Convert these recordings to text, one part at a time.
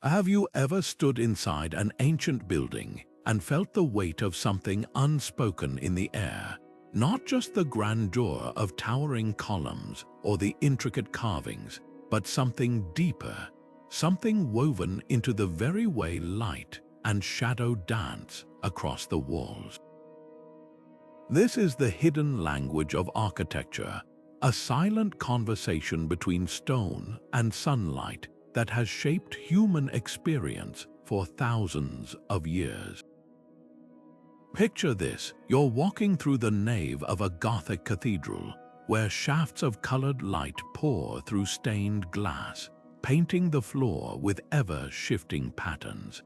Have you ever stood inside an ancient building and felt the weight of something unspoken in the air? Not just the grandeur of towering columns or the intricate carvings, but something deeper, something woven into the very way light and shadow dance across the walls. This is the hidden language of architecture, a silent conversation between stone and sunlight that has shaped human experience for thousands of years. Picture this: you're walking through the nave of a Gothic cathedral, where shafts of colored light pour through stained glass, painting the floor with ever-shifting patterns.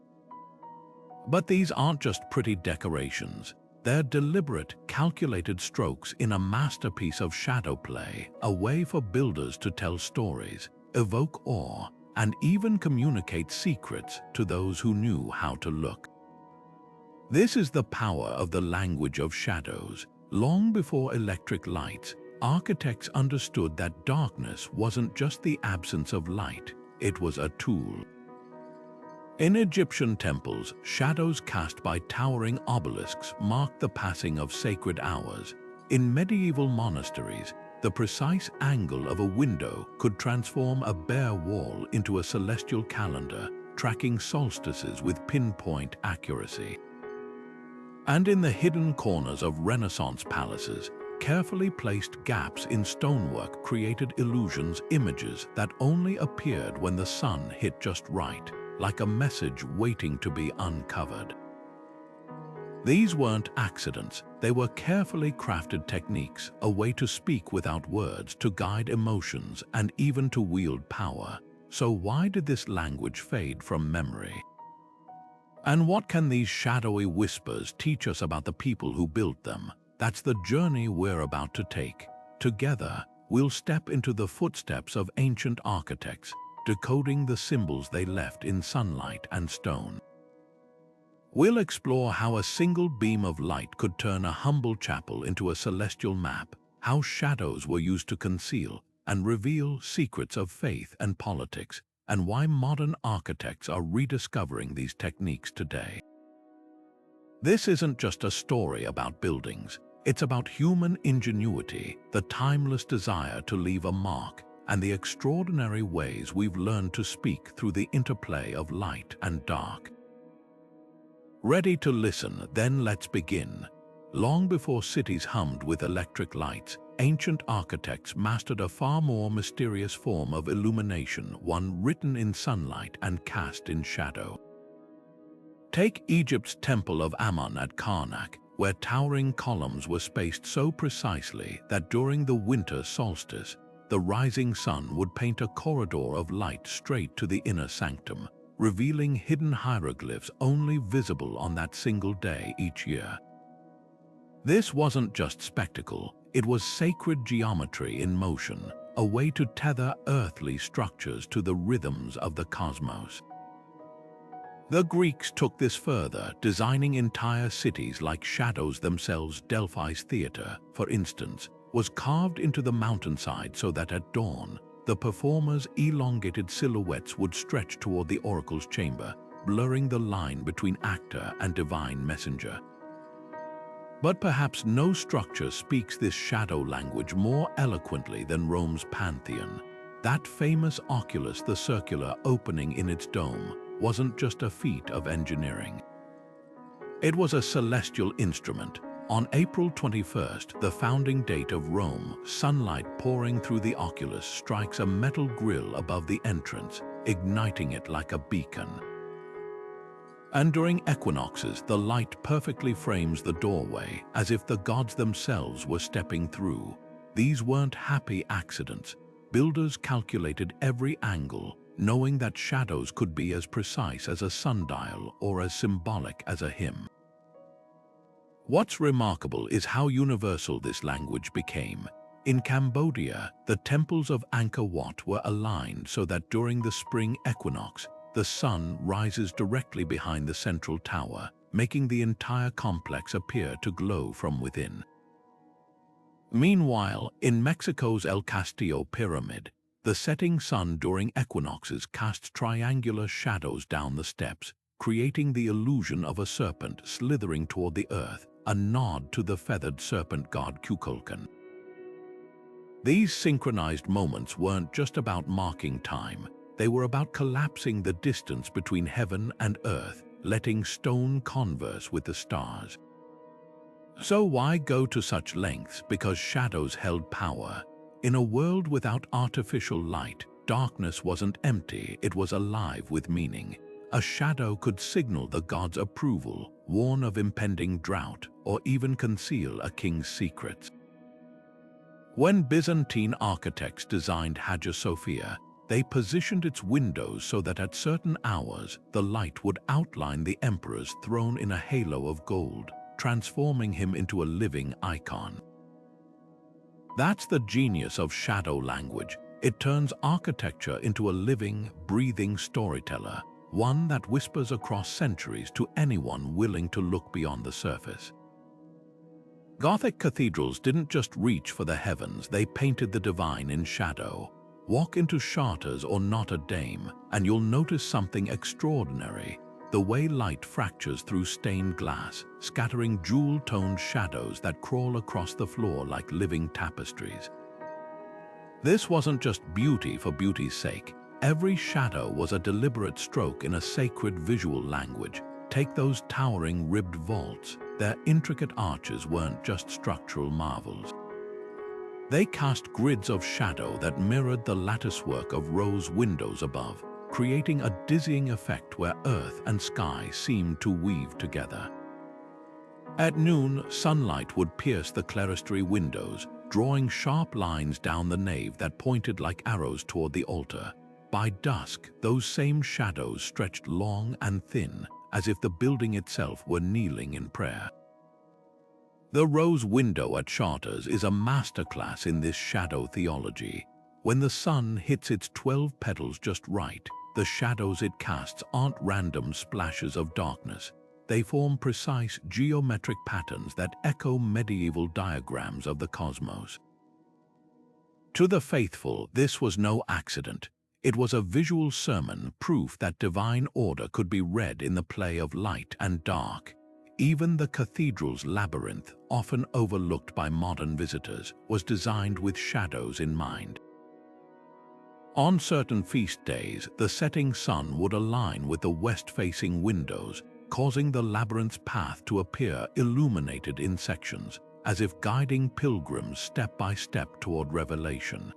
But these aren't just pretty decorations. They're deliberate, calculated strokes in a masterpiece of shadow play, a way for builders to tell stories, evoke awe, and even communicate secrets to those who knew how to look. This is the power of the language of shadows. Long before electric lights, architects understood that darkness wasn't just the absence of light, it was a tool. In Egyptian temples, shadows cast by towering obelisks marked the passing of sacred hours. In medieval monasteries, the precise angle of a window could transform a bare wall into a celestial calendar, tracking solstices with pinpoint accuracy. And in the hidden corners of Renaissance palaces, carefully placed gaps in stonework created illusions, images that only appeared when the sun hit just right, like a message waiting to be uncovered. These weren't accidents, they were carefully crafted techniques, a way to speak without words, to guide emotions, and even to wield power. So why did this language fade from memory? And what can these shadowy whispers teach us about the people who built them? That's the journey we're about to take. Together, we'll step into the footsteps of ancient architects, decoding the symbols they left in sunlight and stone. We'll explore how a single beam of light could turn a humble chapel into a celestial map, how shadows were used to conceal and reveal secrets of faith and politics, and why modern architects are rediscovering these techniques today. This isn't just a story about buildings, it's about human ingenuity, the timeless desire to leave a mark, and the extraordinary ways we've learned to speak through the interplay of light and dark. Ready to listen? Then let's begin. Long before cities hummed with electric lights, ancient architects mastered a far more mysterious form of illumination, one written in sunlight and cast in shadow. Take Egypt's Temple of Ammon at Karnak, where towering columns were spaced so precisely that during the winter solstice, the rising sun would paint a corridor of light straight to the inner sanctum, revealing hidden hieroglyphs only visible on that single day each year. This wasn't just spectacle, it was sacred geometry in motion, a way to tether earthly structures to the rhythms of the cosmos. The Greeks took this further, designing entire cities like shadows themselves. Delphi's theater, for instance, was carved into the mountainside so that at dawn, the performers' elongated silhouettes would stretch toward the oracle's chamber, blurring the line between actor and divine messenger. But perhaps no structure speaks this shadow language more eloquently than Rome's Pantheon. That famous oculus, the circular opening in its dome, wasn't just a feat of engineering. It was a celestial instrument. On April 21st, the founding date of Rome, sunlight pouring through the oculus strikes a metal grille above the entrance, igniting it like a beacon. And during equinoxes, the light perfectly frames the doorway, as if the gods themselves were stepping through. These weren't happy accidents. Builders calculated every angle, knowing that shadows could be as precise as a sundial or as symbolic as a hymn. What's remarkable is how universal this language became. In Cambodia, the temples of Angkor Wat were aligned so that during the spring equinox, the sun rises directly behind the central tower, making the entire complex appear to glow from within. Meanwhile, in Mexico's El Castillo Pyramid, The setting sun during equinoxes casts triangular shadows down the steps, creating the illusion of a serpent slithering toward the earth, a nod to the feathered serpent god Kukulkan. These synchronized moments weren't just about marking time, they were about collapsing the distance between heaven and earth, letting stone converse with the stars. So why go to such lengths? Because shadows held power. In a world without artificial light, darkness wasn't empty, it was alive with meaning. A shadow could signal the god's approval, warn of impending drought, or even conceal a king's secrets. When Byzantine architects designed Hagia Sophia, they positioned its windows so that at certain hours, the light would outline the emperor's throne in a halo of gold, transforming him into a living icon. That's the genius of shadow language. It turns architecture into a living, breathing storyteller, one that whispers across centuries to anyone willing to look beyond the surface. Gothic cathedrals didn't just reach for the heavens, they painted the divine in shadow. Walk into Chartres or Notre Dame, and you'll notice something extraordinary. The way light fractures through stained glass, scattering jewel-toned shadows that crawl across the floor like living tapestries. This wasn't just beauty for beauty's sake. Every shadow was a deliberate stroke in a sacred visual language. Take those towering ribbed vaults. Their intricate arches weren't just structural marvels. They cast grids of shadow that mirrored the latticework of rose windows above, creating a dizzying effect where earth and sky seemed to weave together. At noon, sunlight would pierce the clerestory windows, drawing sharp lines down the nave that pointed like arrows toward the altar. By dusk, those same shadows stretched long and thin, as if the building itself were kneeling in prayer. The rose window at Chartres is a masterclass in this shadow theology. When the sun hits its 12 petals just right, the shadows it casts aren't random splashes of darkness. They form precise geometric patterns that echo medieval diagrams of the cosmos. To the faithful, this was no accident. It was a visual sermon, proof that divine order could be read in the play of light and dark. Even the cathedral's labyrinth, often overlooked by modern visitors, was designed with shadows in mind. On certain feast days, the setting sun would align with the west-facing windows, causing the labyrinth's path to appear illuminated in sections, as if guiding pilgrims step by step toward revelation.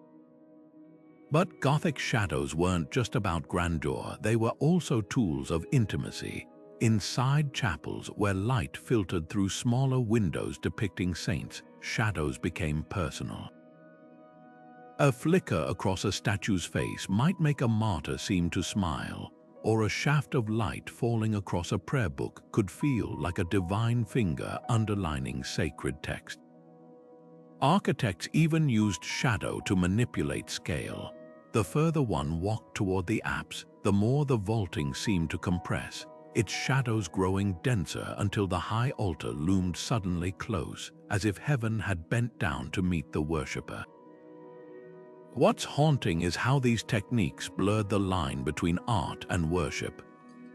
But Gothic shadows weren't just about grandeur, they were also tools of intimacy. Inside chapels, where light filtered through smaller windows depicting saints, shadows became personal. A flicker across a statue's face might make a martyr seem to smile, or a shaft of light falling across a prayer book could feel like a divine finger underlining sacred text. Architects even used shadow to manipulate scale. The further one walked toward the apse, the more the vaulting seemed to compress, its shadows growing denser until the high altar loomed suddenly close, as if heaven had bent down to meet the worshipper. What's haunting is how these techniques blurred the line between art and worship.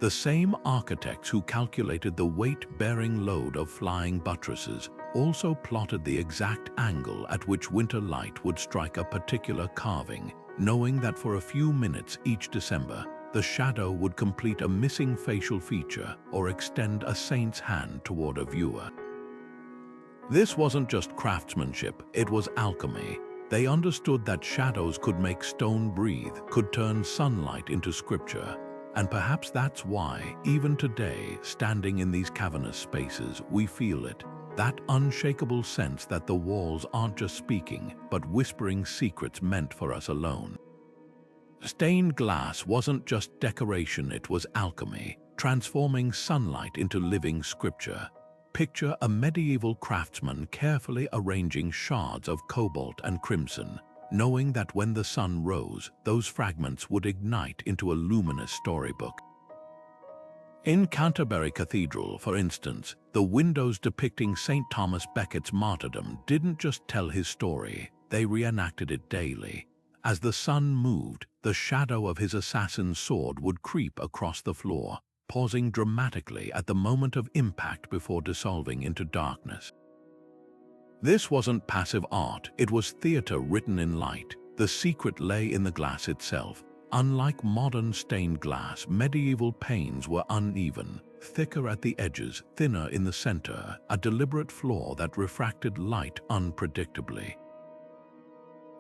The same architects who calculated the weight-bearing load of flying buttresses also plotted the exact angle at which winter light would strike a particular carving, knowing that for a few minutes each December, the shadow would complete a missing facial feature or extend a saint's hand toward a viewer. This wasn't just craftsmanship, it was alchemy. They understood that shadows could make stone breathe, could turn sunlight into scripture. And perhaps that's why, even today, standing in these cavernous spaces, we feel it. That unshakable sense that the walls aren't just speaking, but whispering secrets meant for us alone. Stained glass wasn't just decoration, it was alchemy, transforming sunlight into living scripture. Picture a medieval craftsman carefully arranging shards of cobalt and crimson, knowing that when the sun rose, those fragments would ignite into a luminous storybook. In Canterbury Cathedral, for instance, the windows depicting St. Thomas Becket's martyrdom didn't just tell his story, they reenacted it daily. As the sun moved, the shadow of his assassin's sword would creep across the floor, pausing dramatically at the moment of impact before dissolving into darkness. This wasn't passive art, it was theater written in light. The secret lay in the glass itself. Unlike modern stained glass, medieval panes were uneven, thicker at the edges, thinner in the center, a deliberate flaw that refracted light unpredictably.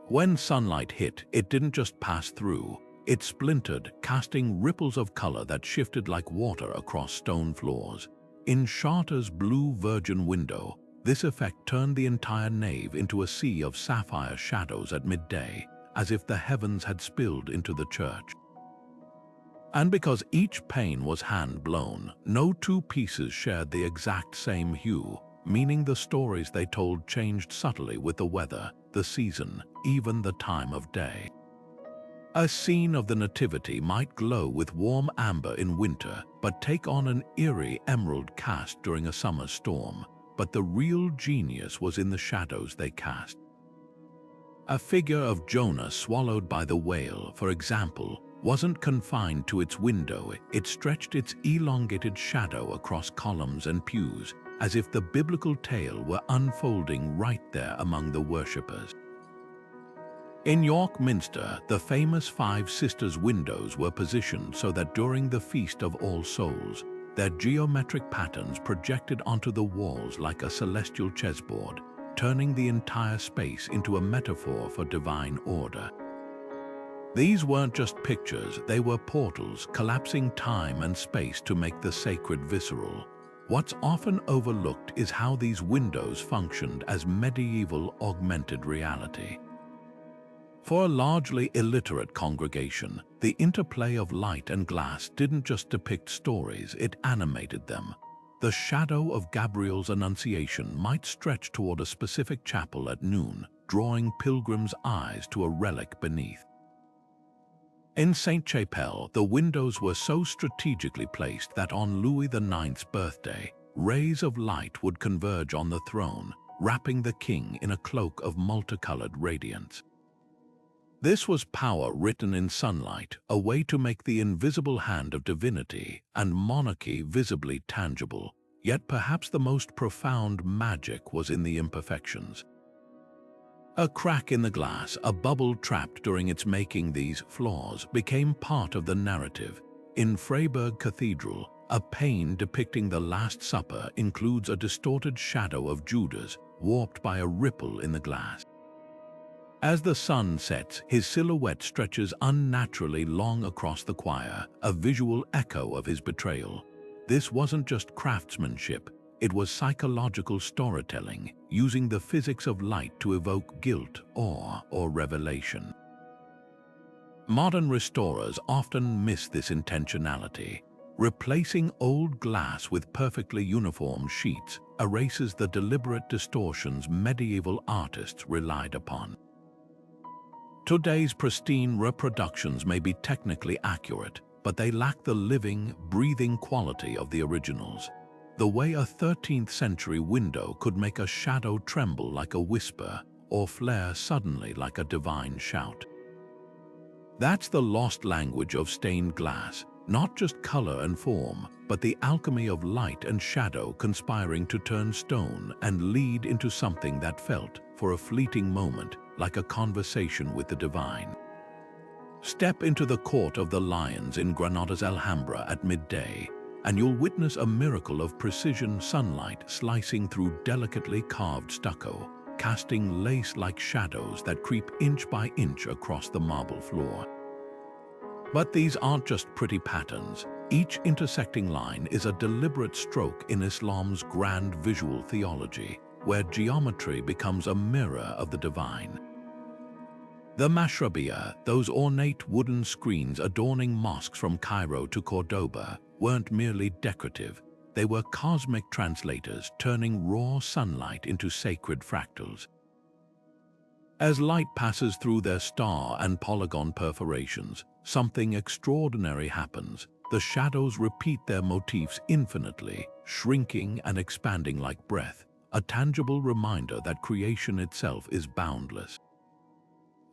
When sunlight hit, it didn't just pass through, it splintered, casting ripples of color that shifted like water across stone floors. In Charter's blue virgin window, this effect turned the entire nave into a sea of sapphire shadows at midday, as if the heavens had spilled into the church. And because each pane was hand-blown, no two pieces shared the exact same hue, meaning the stories they told changed subtly with the weather, the season, even the time of day. A scene of the Nativity might glow with warm amber in winter, but take on an eerie emerald cast during a summer storm. But the real genius was in the shadows they cast. A figure of Jonah swallowed by the whale, for example, wasn't confined to its window. It stretched its elongated shadow across columns and pews, as if the biblical tale were unfolding right there among the worshippers. In York Minster, the famous Five Sisters windows were positioned so that during the Feast of All Souls, their geometric patterns projected onto the walls like a celestial chessboard, turning the entire space into a metaphor for divine order. These weren't just pictures, they were portals, collapsing time and space to make the sacred visceral. What's often overlooked is how these windows functioned as medieval augmented reality. For a largely illiterate congregation, the interplay of light and glass didn't just depict stories, it animated them. The shadow of Gabriel's Annunciation might stretch toward a specific chapel at noon, drawing pilgrims' eyes to a relic beneath. In Sainte-Chapelle, the windows were so strategically placed that on Louis IX's birthday, rays of light would converge on the throne, wrapping the king in a cloak of multicolored radiance. This was power written in sunlight, a way to make the invisible hand of divinity and monarchy visibly tangible. Yet perhaps the most profound magic was in the imperfections. A crack in the glass, a bubble trapped during its making, these flaws became part of the narrative. In Freiburg Cathedral, a pane depicting the Last Supper includes a distorted shadow of Judas, warped by a ripple in the glass. As the sun sets, his silhouette stretches unnaturally long across the choir, a visual echo of his betrayal. This wasn't just craftsmanship, it was psychological storytelling, using the physics of light to evoke guilt, awe, or revelation. Modern restorers often miss this intentionality. Replacing old glass with perfectly uniform sheets erases the deliberate distortions medieval artists relied upon. Today's pristine reproductions may be technically accurate, but they lack the living, breathing quality of the originals. The way a 13th century window could make a shadow tremble like a whisper or flare suddenly like a divine shout. That's the lost language of stained glass, not just color and form, but the alchemy of light and shadow conspiring to turn stone and lead into something that felt, for a fleeting moment, like a conversation with the divine. Step into the Court of the Lions in Granada's Alhambra at midday, and you'll witness a miracle of precision sunlight slicing through delicately carved stucco, casting lace-like shadows that creep inch by inch across the marble floor. But these aren't just pretty patterns. Each intersecting line is a deliberate stroke in Islam's grand visual theology, where geometry becomes a mirror of the divine. The mashrabiyah, those ornate wooden screens adorning mosques from Cairo to Cordoba, weren't merely decorative. They were cosmic translators, turning raw sunlight into sacred fractals. As light passes through their star and polygon perforations, something extraordinary happens. The shadows repeat their motifs infinitely, shrinking and expanding like breath, a tangible reminder that creation itself is boundless.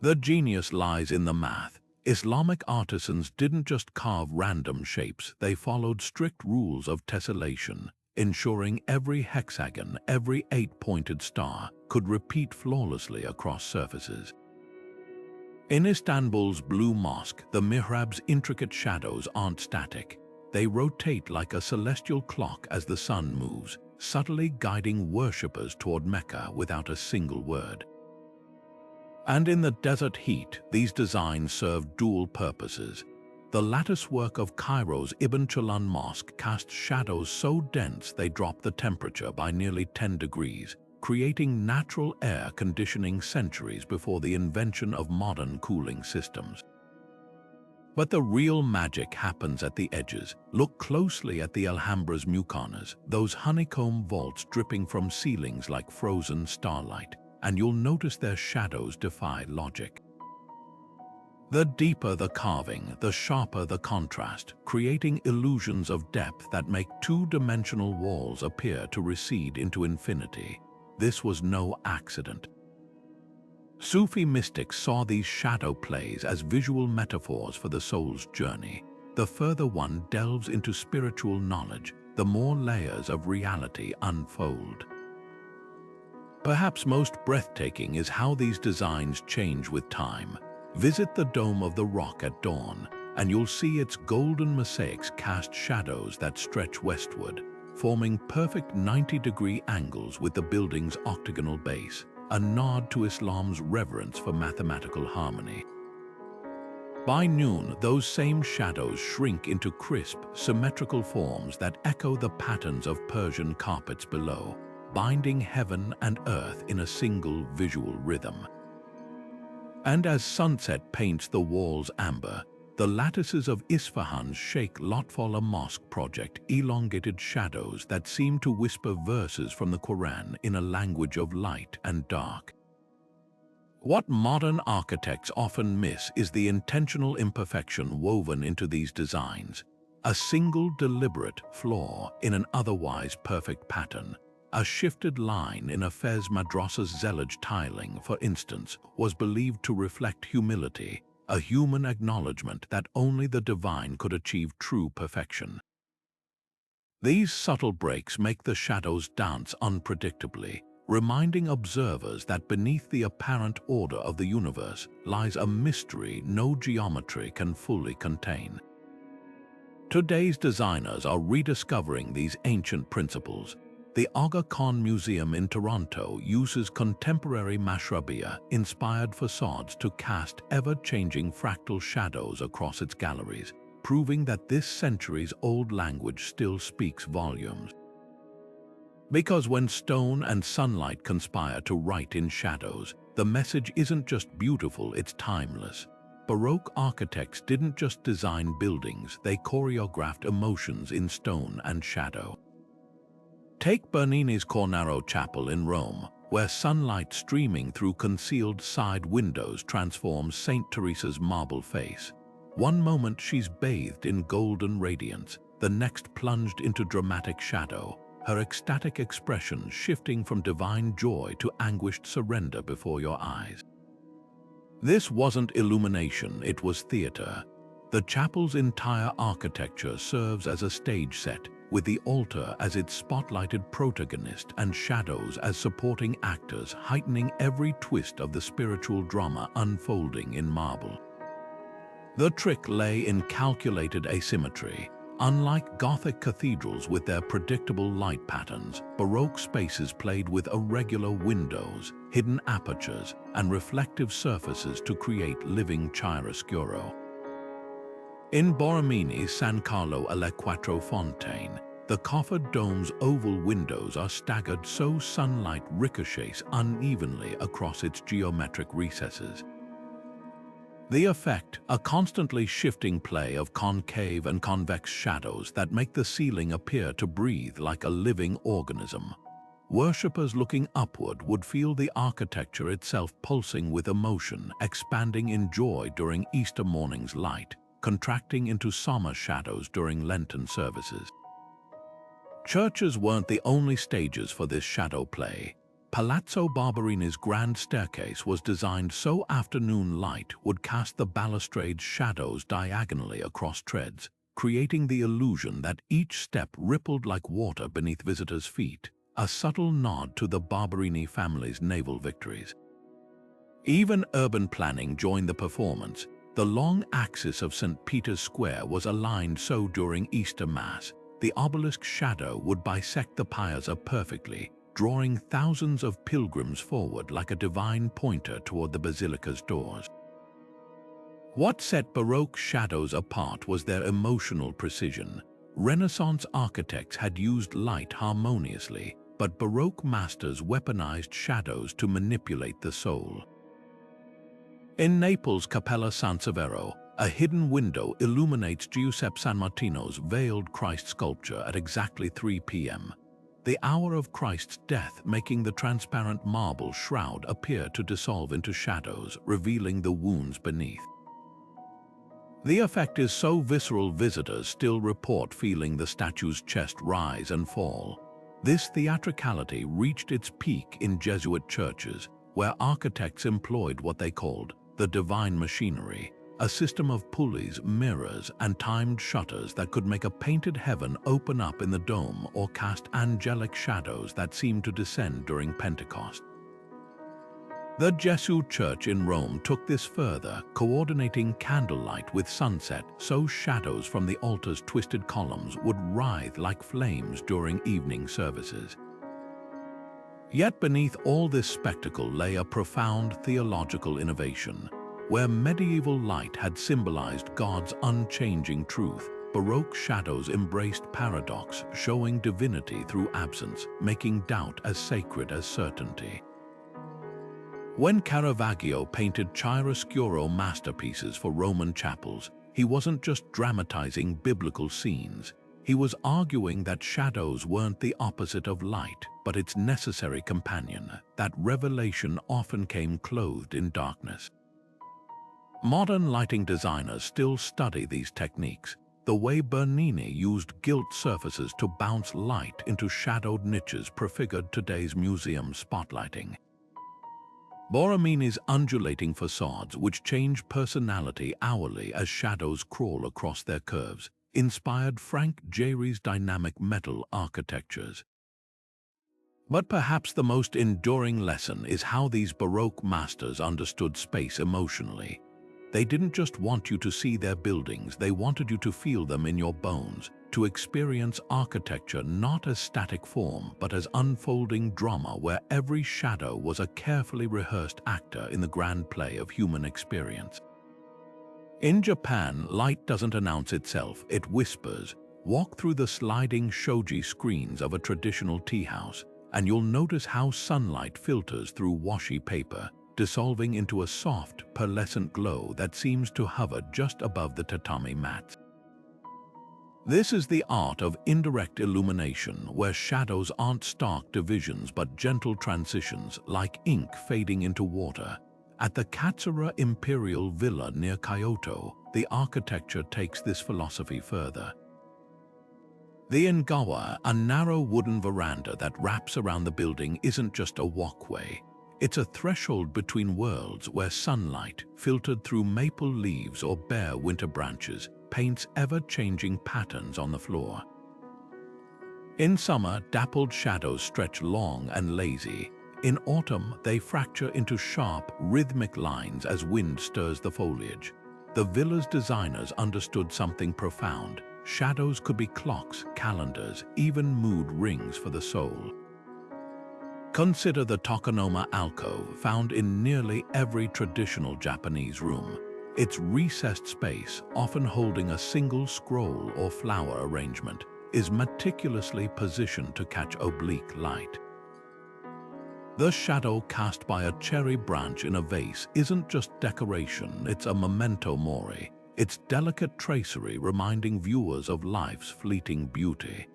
The genius lies in the math. Islamic artisans didn't just carve random shapes, they followed strict rules of tessellation, ensuring every hexagon, every 8-pointed star, could repeat flawlessly across surfaces. In Istanbul's Blue Mosque, the mihrab's intricate shadows aren't static. They rotate like a celestial clock as the sun moves, subtly guiding worshippers toward Mecca without a single word. And in the desert heat, these designs serve dual purposes. The latticework of Cairo's Ibn Chaldun Mosque casts shadows so dense they drop the temperature by nearly 10 degrees, creating natural air conditioning centuries before the invention of modern cooling systems. But the real magic happens at the edges. Look closely at the Alhambra's muqarnas, those honeycomb vaults dripping from ceilings like frozen starlight, and you'll notice their shadows defy logic. The deeper the carving, the sharper the contrast, creating illusions of depth that make two-dimensional walls appear to recede into infinity. This was no accident. Sufi mystics saw these shadow plays as visual metaphors for the soul's journey. The further one delves into spiritual knowledge, the more layers of reality unfold. Perhaps most breathtaking is how these designs change with time. Visit the Dome of the Rock at dawn, and you'll see its golden mosaics cast shadows that stretch westward, forming perfect 90-degree angles with the building's octagonal base, a nod to Islam's reverence for mathematical harmony. By noon, those same shadows shrink into crisp, symmetrical forms that echo the patterns of Persian carpets below, binding heaven and earth in a single visual rhythm. And as sunset paints the walls amber, the lattices of Isfahan's Sheikh Lotfullah Mosque project elongated shadows that seem to whisper verses from the Quran in a language of light and dark. What modern architects often miss is the intentional imperfection woven into these designs. A single deliberate flaw in an otherwise perfect pattern. A shifted line in a Fez madrasa's zellige tiling, for instance, was believed to reflect humility, a human acknowledgement that only the divine could achieve true perfection. These subtle breaks make the shadows dance unpredictably, reminding observers that beneath the apparent order of the universe lies a mystery no geometry can fully contain. Today's designers are rediscovering these ancient principles. The Aga Khan Museum in Toronto uses contemporary mashrabiyya-inspired facades to cast ever-changing fractal shadows across its galleries, proving that this centuries-old language still speaks volumes. Because when stone and sunlight conspire to write in shadows, the message isn't just beautiful, it's timeless. Baroque architects didn't just design buildings, they choreographed emotions in stone and shadow. Take Bernini's Cornaro Chapel in Rome, where sunlight streaming through concealed side windows transforms Saint Teresa's marble face. One moment she's bathed in golden radiance, the next plunged into dramatic shadow, her ecstatic expression shifting from divine joy to anguished surrender before your eyes. This wasn't illumination, it was theater. The chapel's entire architecture serves as a stage set, with the altar as its spotlighted protagonist and shadows as supporting actors, heightening every twist of the spiritual drama unfolding in marble. The trick lay in calculated asymmetry. Unlike Gothic cathedrals with their predictable light patterns, Baroque spaces played with irregular windows, hidden apertures, and reflective surfaces to create living chiaroscuro. In Borromini's San Carlo alle Quattro Fontane, the coffered dome's oval windows are staggered so sunlight ricochets unevenly across its geometric recesses. The effect, a constantly shifting play of concave and convex shadows that make the ceiling appear to breathe like a living organism. Worshippers looking upward would feel the architecture itself pulsing with emotion, expanding in joy during Easter morning's light, contracting into summer shadows during Lenten services. Churches weren't the only stages for this shadow play. Palazzo Barberini's grand staircase was designed so afternoon light would cast the balustrade's shadows diagonally across treads, creating the illusion that each step rippled like water beneath visitors' feet, a subtle nod to the Barberini family's naval victories. Even urban planning joined the performance. The long axis of St. Peter's Square was aligned so during Easter Mass, the obelisk shadow would bisect the piazza perfectly, drawing thousands of pilgrims forward like a divine pointer toward the basilica's doors. What set Baroque shadows apart was their emotional precision. Renaissance architects had used light harmoniously, but Baroque masters weaponized shadows to manipulate the soul. In Naples' Cappella San Severo, a hidden window illuminates Giuseppe San Martino's veiled Christ sculpture at exactly 3 p.m., the hour of Christ's death, making the transparent marble shroud appear to dissolve into shadows, revealing the wounds beneath. The effect is so visceral visitors still report feeling the statue's chest rise and fall. This theatricality reached its peak in Jesuit churches, where architects employed what they called the divine machinery, a system of pulleys, mirrors, and timed shutters that could make a painted heaven open up in the dome or cast angelic shadows that seemed to descend during Pentecost. The Gesù Church in Rome took this further, coordinating candlelight with sunset so shadows from the altar's twisted columns would writhe like flames during evening services. Yet beneath all this spectacle lay a profound theological innovation. Where medieval light had symbolized God's unchanging truth, Baroque shadows embraced paradox, showing divinity through absence, making doubt as sacred as certainty. When Caravaggio painted chiaroscuro masterpieces for Roman chapels, he wasn't just dramatizing biblical scenes. He was arguing that shadows weren't the opposite of light, but its necessary companion, that revelation often came clothed in darkness. Modern lighting designers still study these techniques, the way Bernini used gilt surfaces to bounce light into shadowed niches prefigured today's museum spotlighting. Borromini's undulating facades, which change personality hourly as shadows crawl across their curves, inspired Frank Gehry's dynamic metal architectures. But perhaps the most enduring lesson is how these Baroque masters understood space emotionally. They didn't just want you to see their buildings, they wanted you to feel them in your bones, to experience architecture not as static form, but as unfolding drama where every shadow was a carefully rehearsed actor in the grand play of human experience. In Japan, light doesn't announce itself, it whispers. Walk through the sliding shoji screens of a traditional tea house, and you'll notice how sunlight filters through washi paper, dissolving into a soft, pearlescent glow that seems to hover just above the tatami mats. This is the art of indirect illumination, where shadows aren't stark divisions but gentle transitions, like ink fading into water. At the Katsura Imperial Villa near Kyoto, the architecture takes this philosophy further. The Engawa, a narrow wooden veranda that wraps around the building, isn't just a walkway. It's a threshold between worlds where sunlight, filtered through maple leaves or bare winter branches, paints ever-changing patterns on the floor. In summer, dappled shadows stretch long and lazy. In autumn, they fracture into sharp, rhythmic lines as wind stirs the foliage. The villa's designers understood something profound. Shadows could be clocks, calendars, even mood rings for the soul. Consider the Tokonoma alcove, found in nearly every traditional Japanese room. Its recessed space, often holding a single scroll or flower arrangement, is meticulously positioned to catch oblique light. The shadow cast by a cherry branch in a vase isn't just decoration, it's a memento mori. It's delicate tracery reminding viewers of life's fleeting beauty.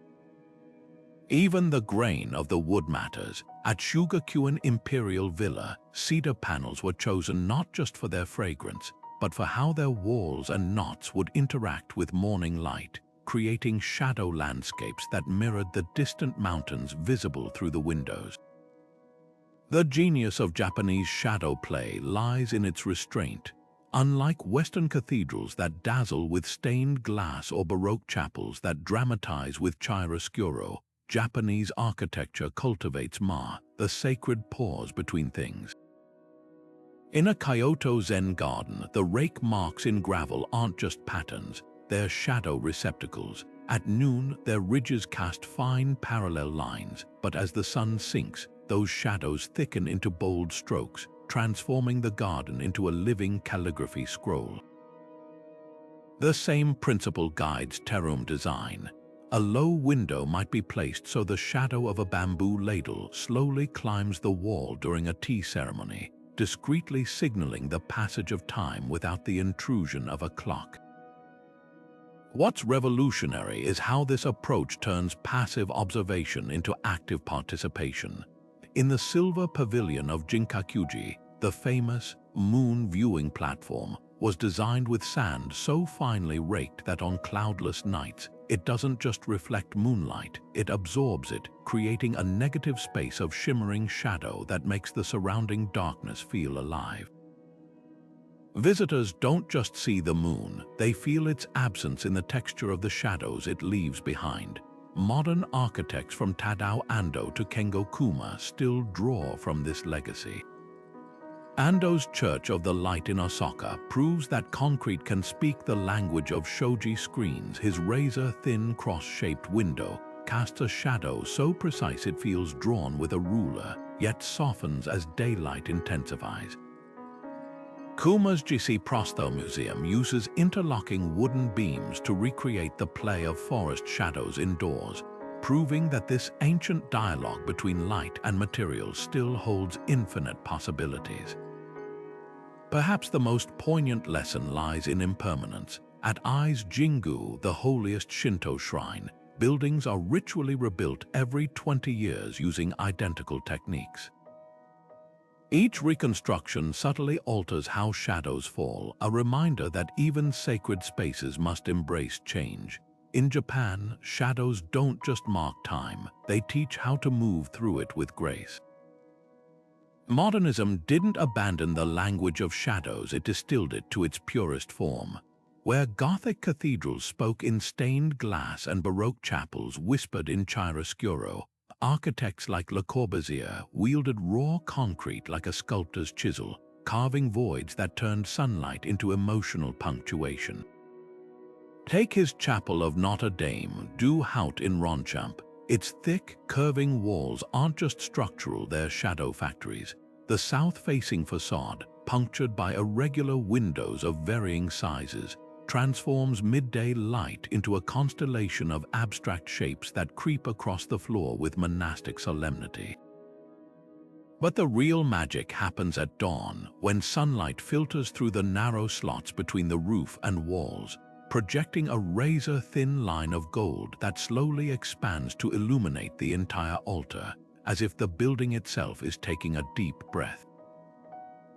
Even the grain of the wood matters. At Shugakuen Imperial Villa, cedar panels were chosen not just for their fragrance, but for how their walls and knots would interact with morning light, creating shadow landscapes that mirrored the distant mountains visible through the windows. The genius of Japanese shadow play lies in its restraint. Unlike Western cathedrals that dazzle with stained glass or Baroque chapels that dramatize with chiaroscuro, Japanese architecture cultivates the sacred pause between things. In a Kyoto Zen garden, the rake marks in gravel aren't just patterns, they're shadow receptacles. At noon, their ridges cast fine parallel lines, but as the sun sinks, those shadows thicken into bold strokes, transforming the garden into a living calligraphy scroll. The same principle guides terrain design. A low window might be placed so the shadow of a bamboo ladle slowly climbs the wall during a tea ceremony, discreetly signaling the passage of time without the intrusion of a clock. What's revolutionary is how this approach turns passive observation into active participation. In the silver pavilion of Jinkakuji, the famous moon viewing platform was designed with sand so finely raked that on cloudless nights, it doesn't just reflect moonlight, it absorbs it, creating a negative space of shimmering shadow that makes the surrounding darkness feel alive. Visitors don't just see the moon, they feel its absence in the texture of the shadows it leaves behind. Modern architects from Tadao Ando to Kengo Kuma still draw from this legacy. Ando's Church of the Light in Osaka proves that concrete can speak the language of shoji screens. His razor-thin cross-shaped window casts a shadow so precise it feels drawn with a ruler, yet softens as daylight intensifies. Kuma's Jisi Prosto Museum uses interlocking wooden beams to recreate the play of forest shadows indoors, proving that this ancient dialogue between light and material still holds infinite possibilities. Perhaps the most poignant lesson lies in impermanence. At Ai's Jingu, the holiest Shinto shrine, buildings are ritually rebuilt every 20 years using identical techniques. Each reconstruction subtly alters how shadows fall, a reminder that even sacred spaces must embrace change. In Japan, shadows don't just mark time, they teach how to move through it with grace. Modernism didn't abandon the language of shadows, it distilled it to its purest form. Where Gothic cathedrals spoke in stained glass and Baroque chapels whispered in chiaroscuro, architects like Le Corbusier wielded raw concrete like a sculptor's chisel, carving voids that turned sunlight into emotional punctuation. Take his chapel of Notre Dame du Haut in Ronchamp. Its thick, curving walls aren't just structural, they're shadow factories. The south-facing facade, punctured by irregular windows of varying sizes, transforms midday light into a constellation of abstract shapes that creep across the floor with monastic solemnity. But the real magic happens at dawn, when sunlight filters through the narrow slots between the roof and walls, projecting a razor-thin line of gold that slowly expands to illuminate the entire altar, as if the building itself is taking a deep breath.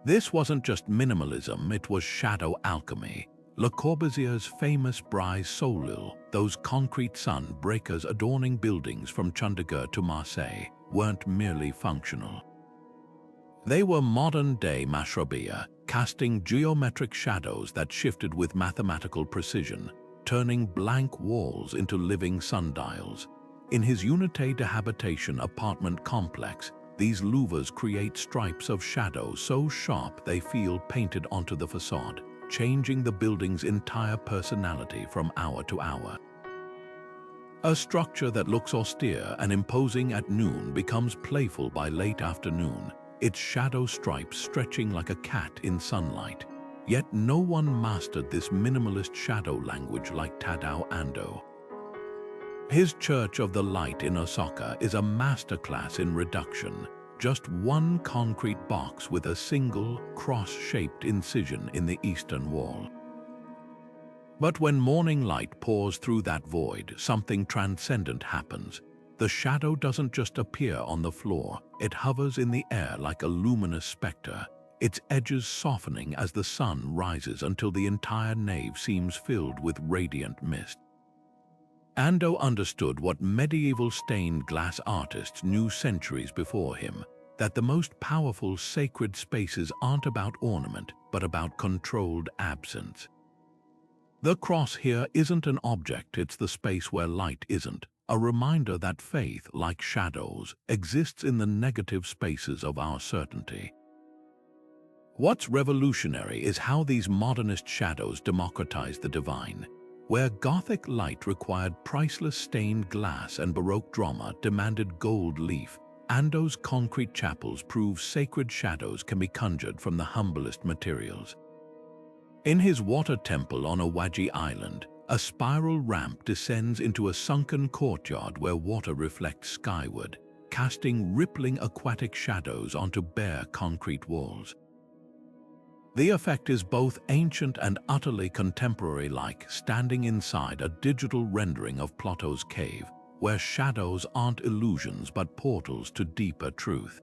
This wasn't just minimalism, it was shadow alchemy. Le Corbusier's famous Brise Soleil, those concrete sun breakers adorning buildings from Chandigarh to Marseille, weren't merely functional. They were modern-day mashrabiyya, casting geometric shadows that shifted with mathematical precision, turning blank walls into living sundials. In his Unité de Habitation apartment complex, these louvers create stripes of shadow so sharp they feel painted onto the facade, changing the building's entire personality from hour to hour. A structure that looks austere and imposing at noon becomes playful by late afternoon, its shadow stripes stretching like a cat in sunlight. Yet no one mastered this minimalist shadow language like Tadao Ando. His Church of the Light in Osaka is a masterclass in reduction, just one concrete box with a single, cross-shaped incision in the eastern wall. But when morning light pours through that void, something transcendent happens. The shadow doesn't just appear on the floor, it hovers in the air like a luminous specter, its edges softening as the sun rises until the entire nave seems filled with radiant mist. Ando understood what medieval stained glass artists knew centuries before him. that the most powerful sacred spaces aren't about ornament, but about controlled absence. The cross here isn't an object, it's the space where light isn't, a reminder that faith, like shadows, exists in the negative spaces of our certainty. What's revolutionary is how these modernist shadows democratize the divine. Where Gothic light required priceless stained glass and Baroque drama demanded gold leaf, Ando's concrete chapels prove sacred shadows can be conjured from the humblest materials. In his water temple on Awaji Island, a spiral ramp descends into a sunken courtyard where water reflects skyward, casting rippling aquatic shadows onto bare concrete walls. The effect is both ancient and utterly contemporary, like standing inside a digital rendering of Plato's cave, where shadows aren't illusions but portals to deeper truth.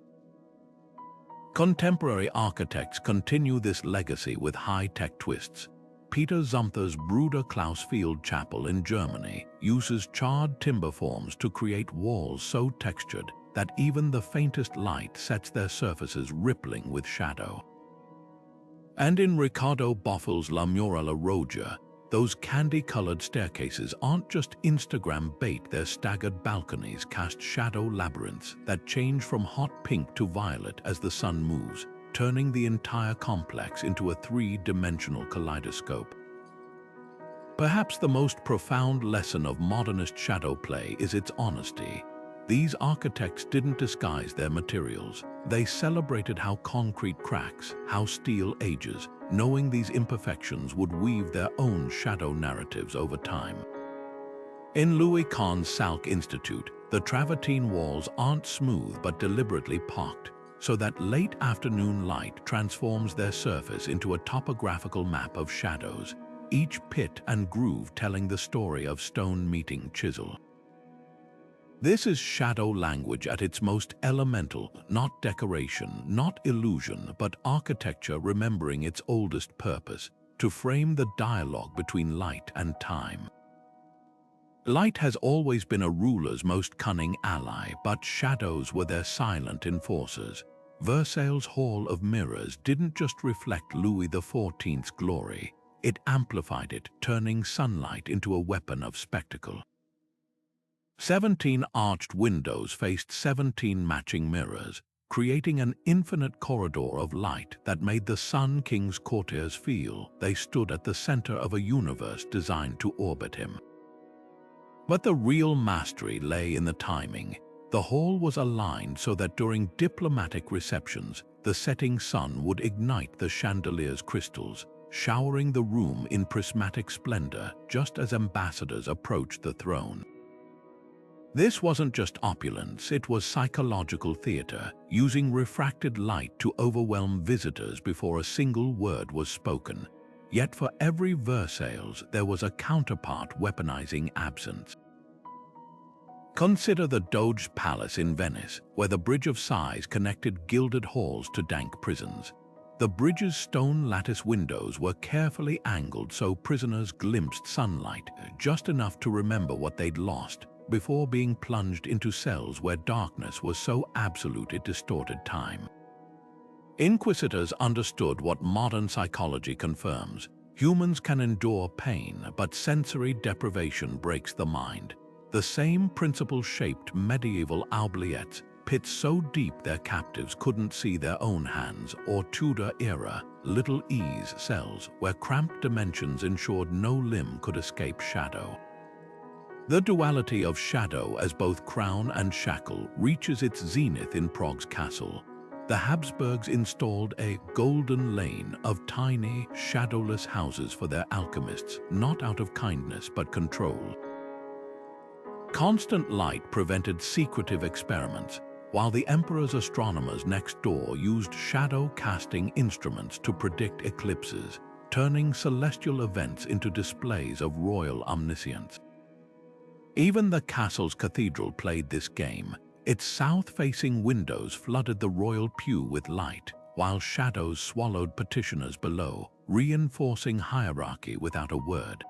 Contemporary architects continue this legacy with high-tech twists. Peter Zumthor's Bruder Klausfield Chapel in Germany uses charred timber forms to create walls so textured that even the faintest light sets their surfaces rippling with shadow. And in Ricardo Boffel's La Muralla Roja, those candy-colored staircases aren't just Instagram bait, their staggered balconies cast shadow labyrinths that change from hot pink to violet as the sun moves, turning the entire complex into a three-dimensional kaleidoscope. Perhaps the most profound lesson of modernist shadow play is its honesty. These architects didn't disguise their materials. They celebrated how concrete cracks, how steel ages, knowing these imperfections would weave their own shadow narratives over time. In Louis Kahn's Salk Institute, the travertine walls aren't smooth but deliberately pocked, so that late afternoon light transforms their surface into a topographical map of shadows, each pit and groove telling the story of stone meeting chisel. This is shadow language at its most elemental, not decoration, not illusion, but architecture remembering its oldest purpose, to frame the dialogue between light and time. Light has always been a ruler's most cunning ally, but shadows were their silent enforcers. Versailles' Hall of Mirrors didn't just reflect Louis XIV's glory, it amplified it, turning sunlight into a weapon of spectacle. 17 arched windows faced 17 matching mirrors, creating an infinite corridor of light that made the Sun King's courtiers feel they stood at the center of a universe designed to orbit him. But the real mastery lay in the timing. The hall was aligned so that during diplomatic receptions, the setting sun would ignite the chandelier's crystals, showering the room in prismatic splendor just as ambassadors approached the throne. This wasn't just opulence, it was psychological theater, using refracted light to overwhelm visitors before a single word was spoken. Yet for every Versailles, there was a counterpart weaponizing absence. Consider the Doge's Palace in Venice, where the Bridge of Sighs connected gilded halls to dank prisons. The bridge's stone lattice windows were carefully angled so prisoners glimpsed sunlight, just enough to remember what they'd lost, before being plunged into cells where darkness was so absolute it distorted time. Inquisitors understood what modern psychology confirms. Humans can endure pain, but sensory deprivation breaks the mind. The same principle shaped medieval oubliettes, pits so deep their captives couldn't see their own hands, or Tudor-era Little Ease cells where cramped dimensions ensured no limb could escape shadow. The duality of shadow as both crown and shackle reaches its zenith in Prague's castle. The Habsburgs installed a golden lane of tiny, shadowless houses for their alchemists, not out of kindness but control. Constant light prevented secretive experiments, while the emperor's astronomers next door used shadow-casting instruments to predict eclipses, turning celestial events into displays of royal omniscience. Even the castle's cathedral played this game. Its south-facing windows flooded the royal pew with light, while shadows swallowed petitioners below, reinforcing hierarchy without a word.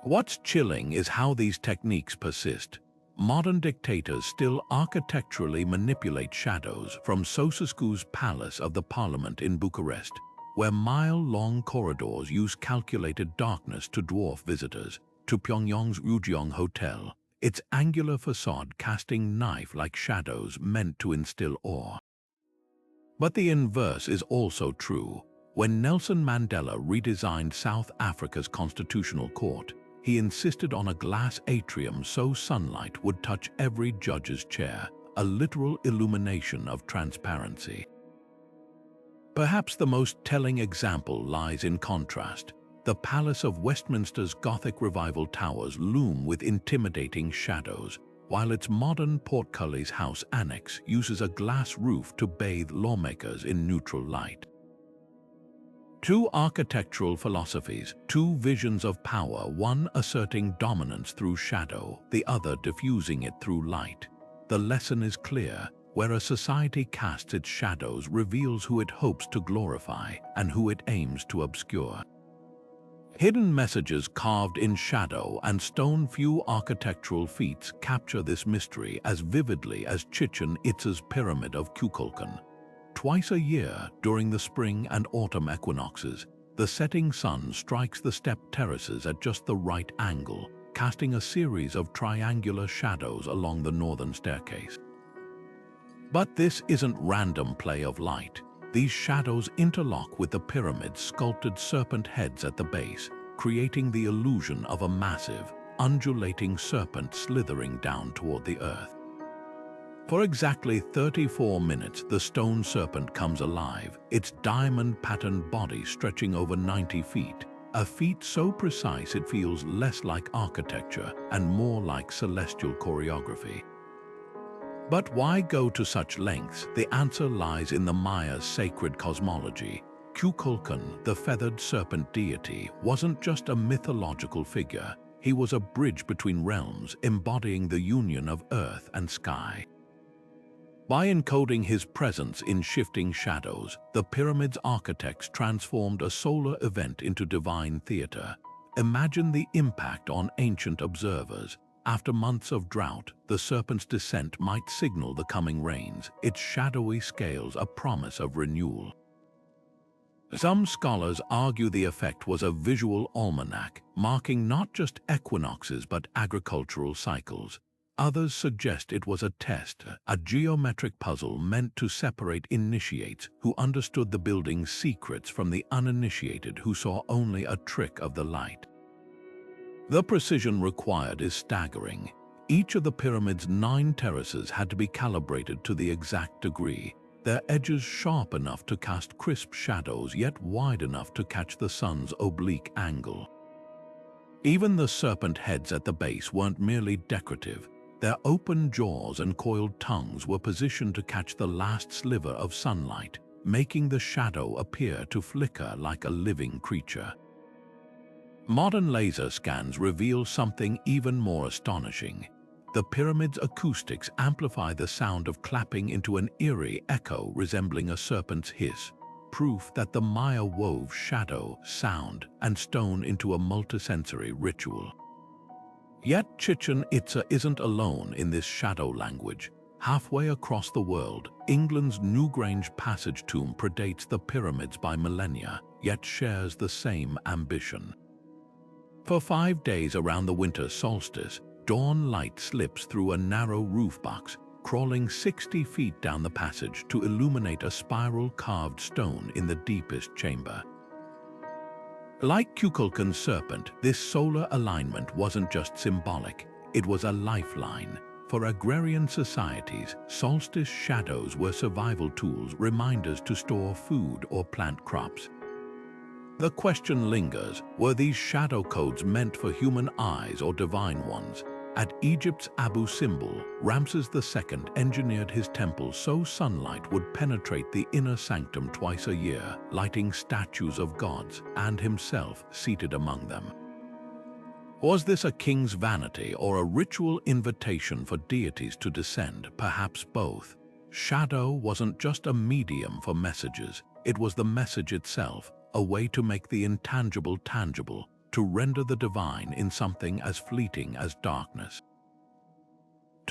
What's chilling is how these techniques persist. Modern dictators still architecturally manipulate shadows, from Ceausescu's palace of the parliament in Bucharest, where mile-long corridors use calculated darkness to dwarf visitors, to Pyongyang's Ryugyong Hotel, its angular facade casting knife-like shadows meant to instill awe. But the inverse is also true. When Nelson Mandela redesigned South Africa's constitutional court, he insisted on a glass atrium so sunlight would touch every judge's chair, a literal illumination of transparency. Perhaps the most telling example lies in contrast. The Palace of Westminster's Gothic Revival towers loom with intimidating shadows, while its modern Portcullis House annex uses a glass roof to bathe lawmakers in neutral light. Two architectural philosophies, two visions of power, one asserting dominance through shadow, the other diffusing it through light. The lesson is clear: where a society casts its shadows reveals who it hopes to glorify and who it aims to obscure. Hidden messages carved in shadow and stone. Few architectural feats capture this mystery as vividly as Chichen Itza's Pyramid of Kukulkan. Twice a year, during the spring and autumn equinoxes, the setting sun strikes the stepped terraces at just the right angle, casting a series of triangular shadows along the northern staircase. But this isn't random play of light. These shadows interlock with the pyramid's sculpted serpent heads at the base, creating the illusion of a massive, undulating serpent slithering down toward the earth. For exactly 34 minutes, the stone serpent comes alive, its diamond-patterned body stretching over 90 feet, a feat so precise it feels less like architecture and more like celestial choreography. But why go to such lengths? The answer lies in the Maya's sacred cosmology. Kukulkan, the feathered serpent deity, wasn't just a mythological figure. He was a bridge between realms, embodying the union of earth and sky. By encoding his presence in shifting shadows, the pyramid's architects transformed a solar event into divine theater. Imagine the impact on ancient observers. After months of drought, the serpent's descent might signal the coming rains, its shadowy scales a promise of renewal. Some scholars argue the effect was a visual almanac, marking not just equinoxes but agricultural cycles. Others suggest it was a test, a geometric puzzle meant to separate initiates who understood the building's secrets from the uninitiated who saw only a trick of the light. The precision required is staggering. Each of the pyramid's 9 terraces had to be calibrated to the exact degree, their edges sharp enough to cast crisp shadows yet wide enough to catch the sun's oblique angle. Even the serpent heads at the base weren't merely decorative. Their open jaws and coiled tongues were positioned to catch the last sliver of sunlight, making the shadow appear to flicker like a living creature. Modern laser scans reveal something even more astonishing. The pyramid's acoustics amplify the sound of clapping into an eerie echo resembling a serpent's hiss, proof that the Maya wove shadow, sound, and stone into a multisensory ritual. Yet Chichen Itza isn't alone in this shadow language. Halfway across the world, England's Newgrange Passage tomb predates the pyramids by millennia, yet shares the same ambition. For 5 days around the winter solstice, dawn light slips through a narrow roof box, crawling 60 feet down the passage to illuminate a spiral carved stone in the deepest chamber. Like Kukulkan's serpent, this solar alignment wasn't just symbolic, it was a lifeline. For agrarian societies, solstice shadows were survival tools, reminders to store food or plant crops. The question lingers, were these shadow codes meant for human eyes or divine ones? At Egypt's Abu Simbel, Ramses II engineered his temple so sunlight would penetrate the inner sanctum twice a year, lighting statues of gods and himself seated among them. Was this a king's vanity or a ritual invitation for deities to descend? Perhaps both. Shadow wasn't just a medium for messages, it was the message itself, a way to make the intangible tangible, to render the divine in something as fleeting as darkness.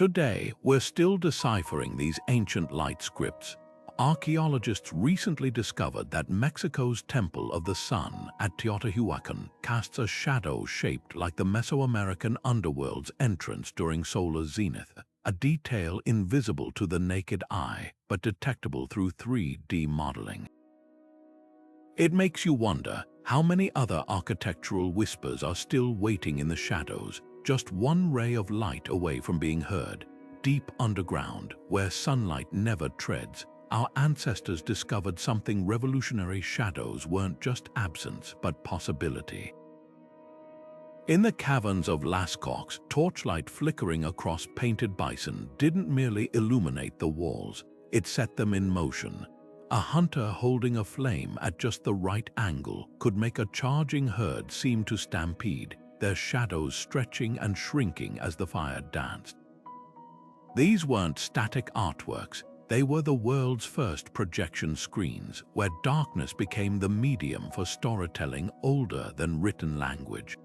Today, we're still deciphering these ancient light scripts. Archaeologists recently discovered that Mexico's Temple of the Sun at Teotihuacan casts a shadow shaped like the Mesoamerican underworld's entrance during solar zenith, a detail invisible to the naked eye but detectable through 3D modeling. It makes you wonder how many other architectural whispers are still waiting in the shadows, just one ray of light away from being heard. Deep underground, where sunlight never treads, our ancestors discovered something revolutionary. Shadows weren't just absence, but possibility. In the caverns of Lascaux, torchlight flickering across painted bison didn't merely illuminate the walls, it set them in motion. A hunter holding a flame at just the right angle could make a charging herd seem to stampede, their shadows stretching and shrinking as the fire danced. These weren't static artworks, they were the world's first projection screens, where darkness became the medium for storytelling older than written language.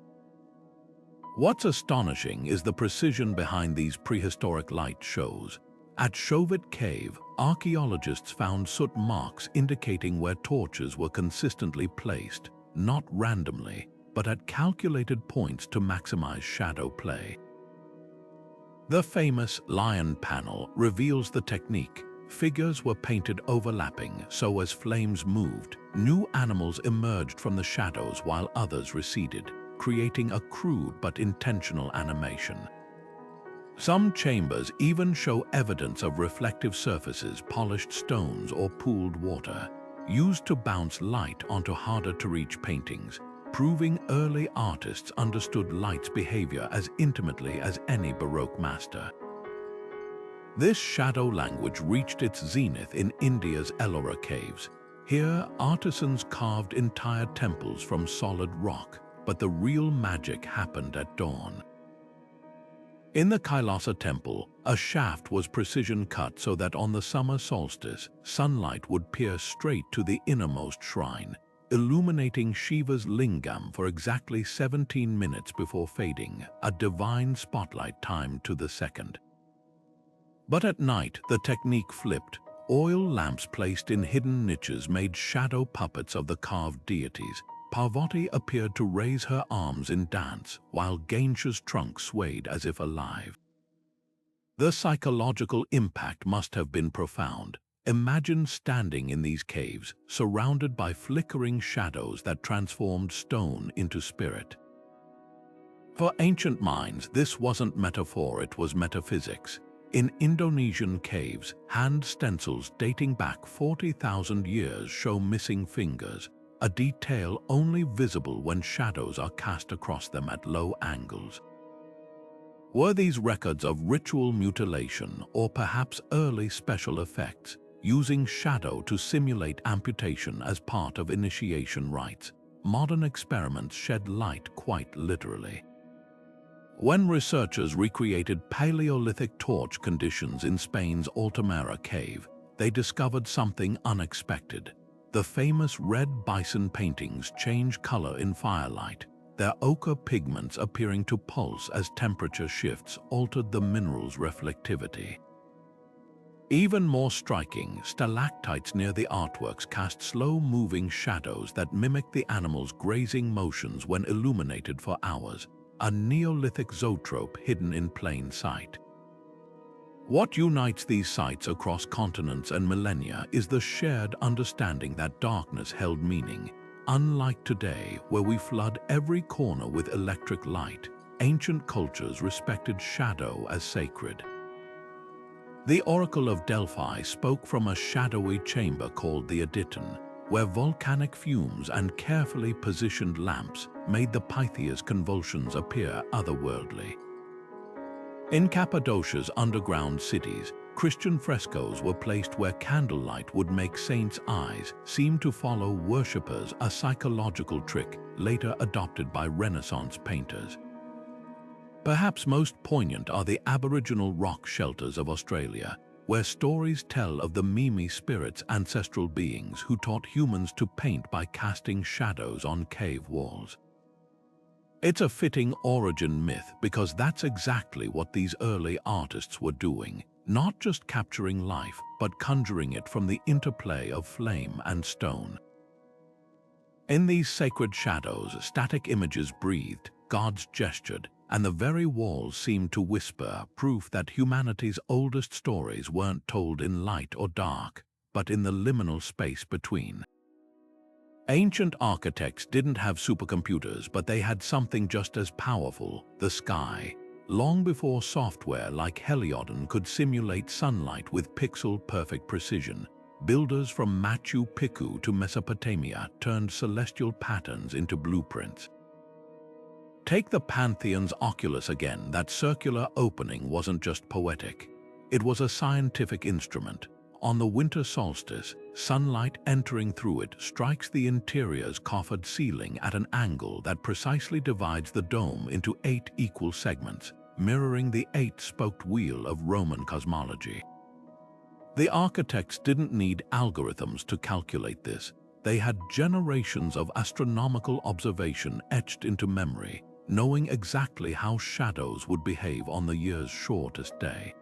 What's astonishing is the precision behind these prehistoric light shows. At Chauvet Cave, archaeologists found soot marks indicating where torches were consistently placed, not randomly, but at calculated points to maximize shadow play. The famous lion panel reveals the technique. Figures were painted overlapping, so as flames moved, new animals emerged from the shadows while others receded, creating a crude but intentional animation. Some chambers even show evidence of reflective surfaces, polished stones or pooled water, used to bounce light onto harder-to-reach paintings, proving early artists understood light's behavior as intimately as any Baroque master. This shadow language reached its zenith in India's Ellora caves. Here, artisans carved entire temples from solid rock, but the real magic happened at dawn. In the Kailasa temple, a shaft was precision cut so that on the summer solstice, sunlight would pierce straight to the innermost shrine, illuminating Shiva's lingam for exactly 17 minutes before fading, a divine spotlight timed to the second. But at night, the technique flipped. Oil lamps placed in hidden niches made shadow puppets of the carved deities. Parvati appeared to raise her arms in dance, while Ganesha's trunk swayed as if alive. The psychological impact must have been profound. Imagine standing in these caves, surrounded by flickering shadows that transformed stone into spirit. For ancient minds, this wasn't metaphor, it was metaphysics. In Indonesian caves, hand stencils dating back 40,000 years show missing fingers, a detail only visible when shadows are cast across them at low angles. Were these records of ritual mutilation or perhaps early special effects, using shadow to simulate amputation as part of initiation rites? Modern experiments shed light quite literally. When researchers recreated Paleolithic torch conditions in Spain's Altamira cave, they discovered something unexpected. The famous red bison paintings change color in firelight, their ochre pigments appearing to pulse as temperature shifts altered the mineral's reflectivity. Even more striking, stalactites near the artworks cast slow-moving shadows that mimic the animals' grazing motions when illuminated for hours, a Neolithic zoetrope hidden in plain sight. What unites these sites across continents and millennia is the shared understanding that darkness held meaning. Unlike today, where we flood every corner with electric light, ancient cultures respected shadow as sacred. The Oracle of Delphi spoke from a shadowy chamber called the Aditon, where volcanic fumes and carefully positioned lamps made the Pythia's convulsions appear otherworldly. In Cappadocia's underground cities, Christian frescoes were placed where candlelight would make saints' eyes seem to follow worshippers, a psychological trick later adopted by Renaissance painters. Perhaps most poignant are the Aboriginal rock shelters of Australia, where stories tell of the Mimi spirits, ancestral beings who taught humans to paint by casting shadows on cave walls. It's a fitting origin myth because that's exactly what these early artists were doing, not just capturing life, but conjuring it from the interplay of flame and stone. In these sacred shadows, static images breathed, gods gestured, and the very walls seemed to whisper, proof that humanity's oldest stories weren't told in light or dark, but in the liminal space between. Ancient architects didn't have supercomputers, but they had something just as powerful: the sky. Long before software like Heliodon could simulate sunlight with pixel-perfect precision, builders from Machu Picchu to Mesopotamia turned celestial patterns into blueprints. Take the Pantheon's oculus again. That circular opening wasn't just poetic. It was a scientific instrument. On the winter solstice, sunlight entering through it strikes the interior's coffered ceiling at an angle that precisely divides the dome into 8 equal segments, mirroring the 8-spoked wheel of Roman cosmology. The architects didn't need algorithms to calculate this. They had generations of astronomical observation etched into memory, knowing exactly how shadows would behave on the year's shortest day.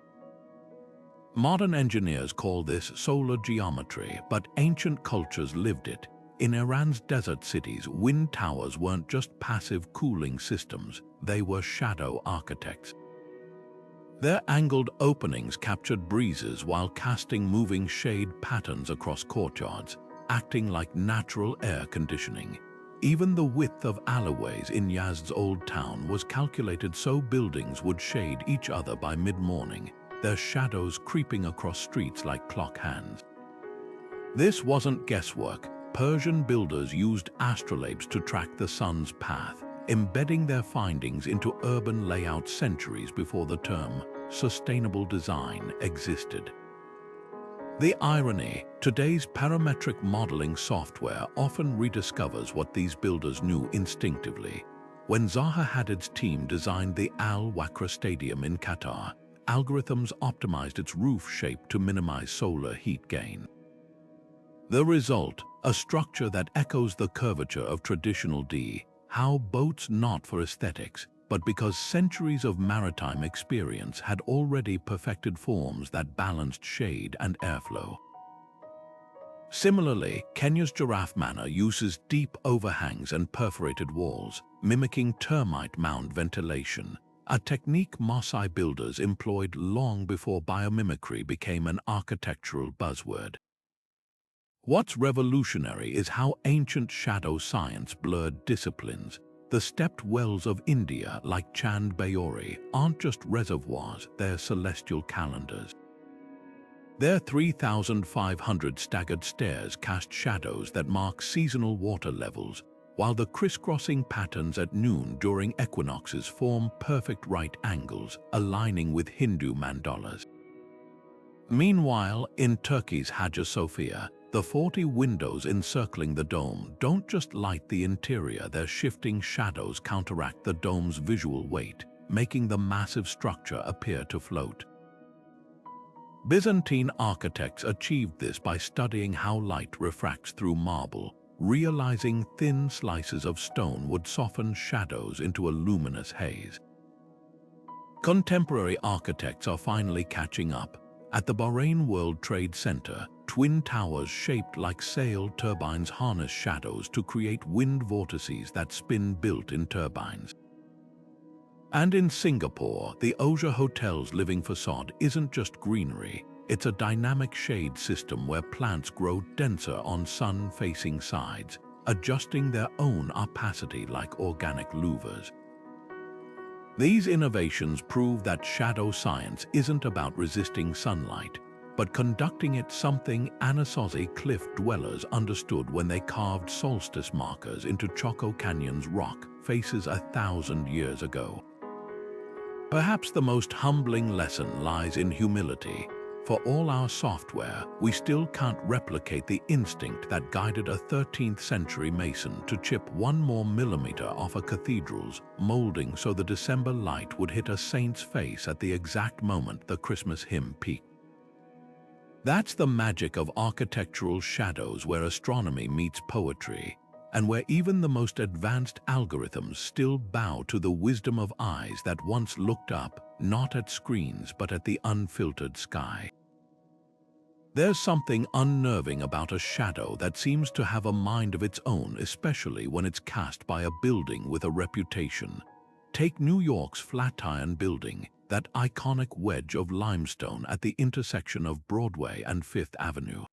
Modern engineers call this solar geometry, but ancient cultures lived it. In Iran's desert cities, wind towers weren't just passive cooling systems, they were shadow architects. Their angled openings captured breezes while casting moving shade patterns across courtyards, acting like natural air conditioning. Even the width of alleyways in Yazd's old town was calculated so buildings would shade each other by mid-morning, their shadows creeping across streets like clock hands. This wasn't guesswork. Persian builders used astrolabes to track the sun's path, embedding their findings into urban layout centuries before the term sustainable design existed. The irony: today's parametric modeling software often rediscovers what these builders knew instinctively. When Zaha Hadid's team designed the Al Wakra Stadium in Qatar, algorithms optimized its roof shape to minimize solar heat gain. The result: a structure that echoes the curvature of traditional how boats not for aesthetics, but because centuries of maritime experience had already perfected forms that balanced shade and airflow. Similarly, Kenya's Giraffe Manor uses deep overhangs and perforated walls, mimicking termite mound ventilation, a technique Maasai builders employed long before biomimicry became an architectural buzzword. What's revolutionary is how ancient shadow science blurred disciplines. The stepped wells of India, like Chand Bayori, aren't just reservoirs, they're celestial calendars. Their 3,500 staggered stairs cast shadows that mark seasonal water levels, while the crisscrossing patterns at noon during equinoxes form perfect right angles, aligning with Hindu mandalas. Meanwhile, in Turkey's Hagia Sophia, the 40 windows encircling the dome don't just light the interior, their shifting shadows counteract the dome's visual weight, making the massive structure appear to float. Byzantine architects achieved this by studying how light refracts through marble, realizing thin slices of stone would soften shadows into a luminous haze. Contemporary architects are finally catching up. At the Bahrain World Trade Center, twin towers shaped like sail turbines harness shadows to create wind vortices that spin built-in turbines. And in Singapore, the Oja Hotel's living facade isn't just greenery, it's a dynamic shade system where plants grow denser on sun-facing sides, adjusting their own opacity like organic louvers. These innovations prove that shadow science isn't about resisting sunlight, but conducting it, something Anasazi cliff dwellers understood when they carved solstice markers into Choco Canyon's rock faces 1,000 years ago. Perhaps the most humbling lesson lies in humility. For all our software, we still can't replicate the instinct that guided a 13th century mason to chip 1 more millimeter off a cathedral's molding so the December light would hit a saint's face at the exact moment the Christmas hymn peaked. That's the magic of architectural shadows, where astronomy meets poetry. and where even the most advanced algorithms still bow to the wisdom of eyes that once looked up, not at screens but at the unfiltered sky. There's something unnerving about a shadow that seems to have a mind of its own, especially when it's cast by a building with a reputation. Take New York's Flatiron Building, that iconic wedge of limestone at the intersection of Broadway and Fifth Avenue.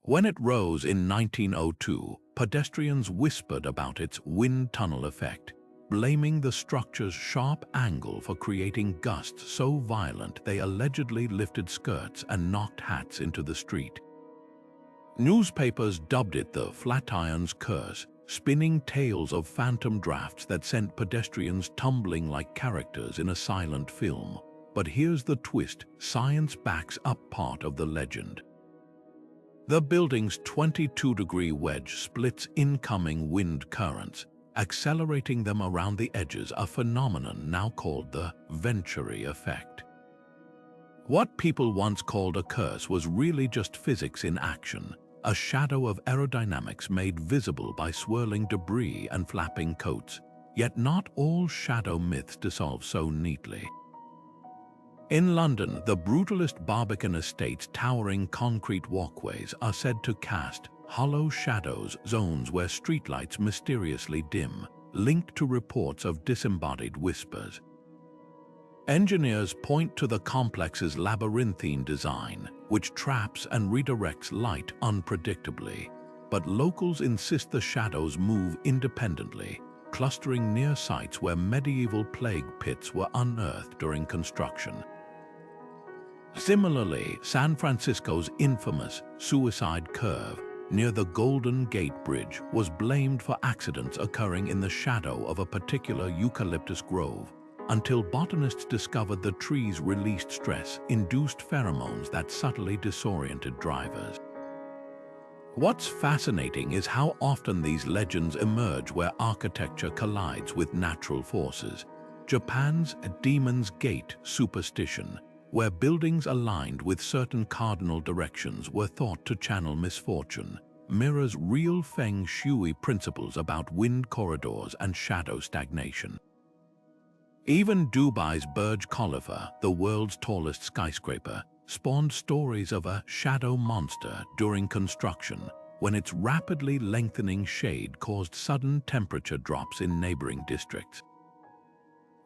When it rose in 1902, pedestrians whispered about its wind tunnel effect, blaming the structure's sharp angle for creating gusts so violent they allegedly lifted skirts and knocked hats into the street. Newspapers dubbed it the Flatiron's Curse, spinning tales of phantom drafts that sent pedestrians tumbling like characters in a silent film. But here's the twist: science backs up part of the legend. The building's 22-degree wedge splits incoming wind currents, accelerating them around the edges, a phenomenon now called the Venturi effect. What people once called a curse was really just physics in action, a shadow of aerodynamics made visible by swirling debris and flapping coats. Yet not all shadow myths dissolve so neatly. In London, the brutalist Barbican estate's towering concrete walkways are said to cast hollow shadows, zones where streetlights mysteriously dim, linked to reports of disembodied whispers. Engineers point to the complex's labyrinthine design, which traps and redirects light unpredictably. But locals insist the shadows move independently, clustering near sites where medieval plague pits were unearthed during construction. Similarly, San Francisco's infamous Suicide Curve near the Golden Gate Bridge was blamed for accidents occurring in the shadow of a particular eucalyptus grove, until botanists discovered the tree's released stress-induced pheromones that subtly disoriented drivers. What's fascinating is how often these legends emerge where architecture collides with natural forces. Japan's Demon's Gate superstition, where buildings aligned with certain cardinal directions were thought to channel misfortune, mirrors real feng shui principles about wind corridors and shadow stagnation. Even Dubai's Burj Khalifa, the world's tallest skyscraper, spawned stories of a shadow monster during construction, when its rapidly lengthening shade caused sudden temperature drops in neighboring districts.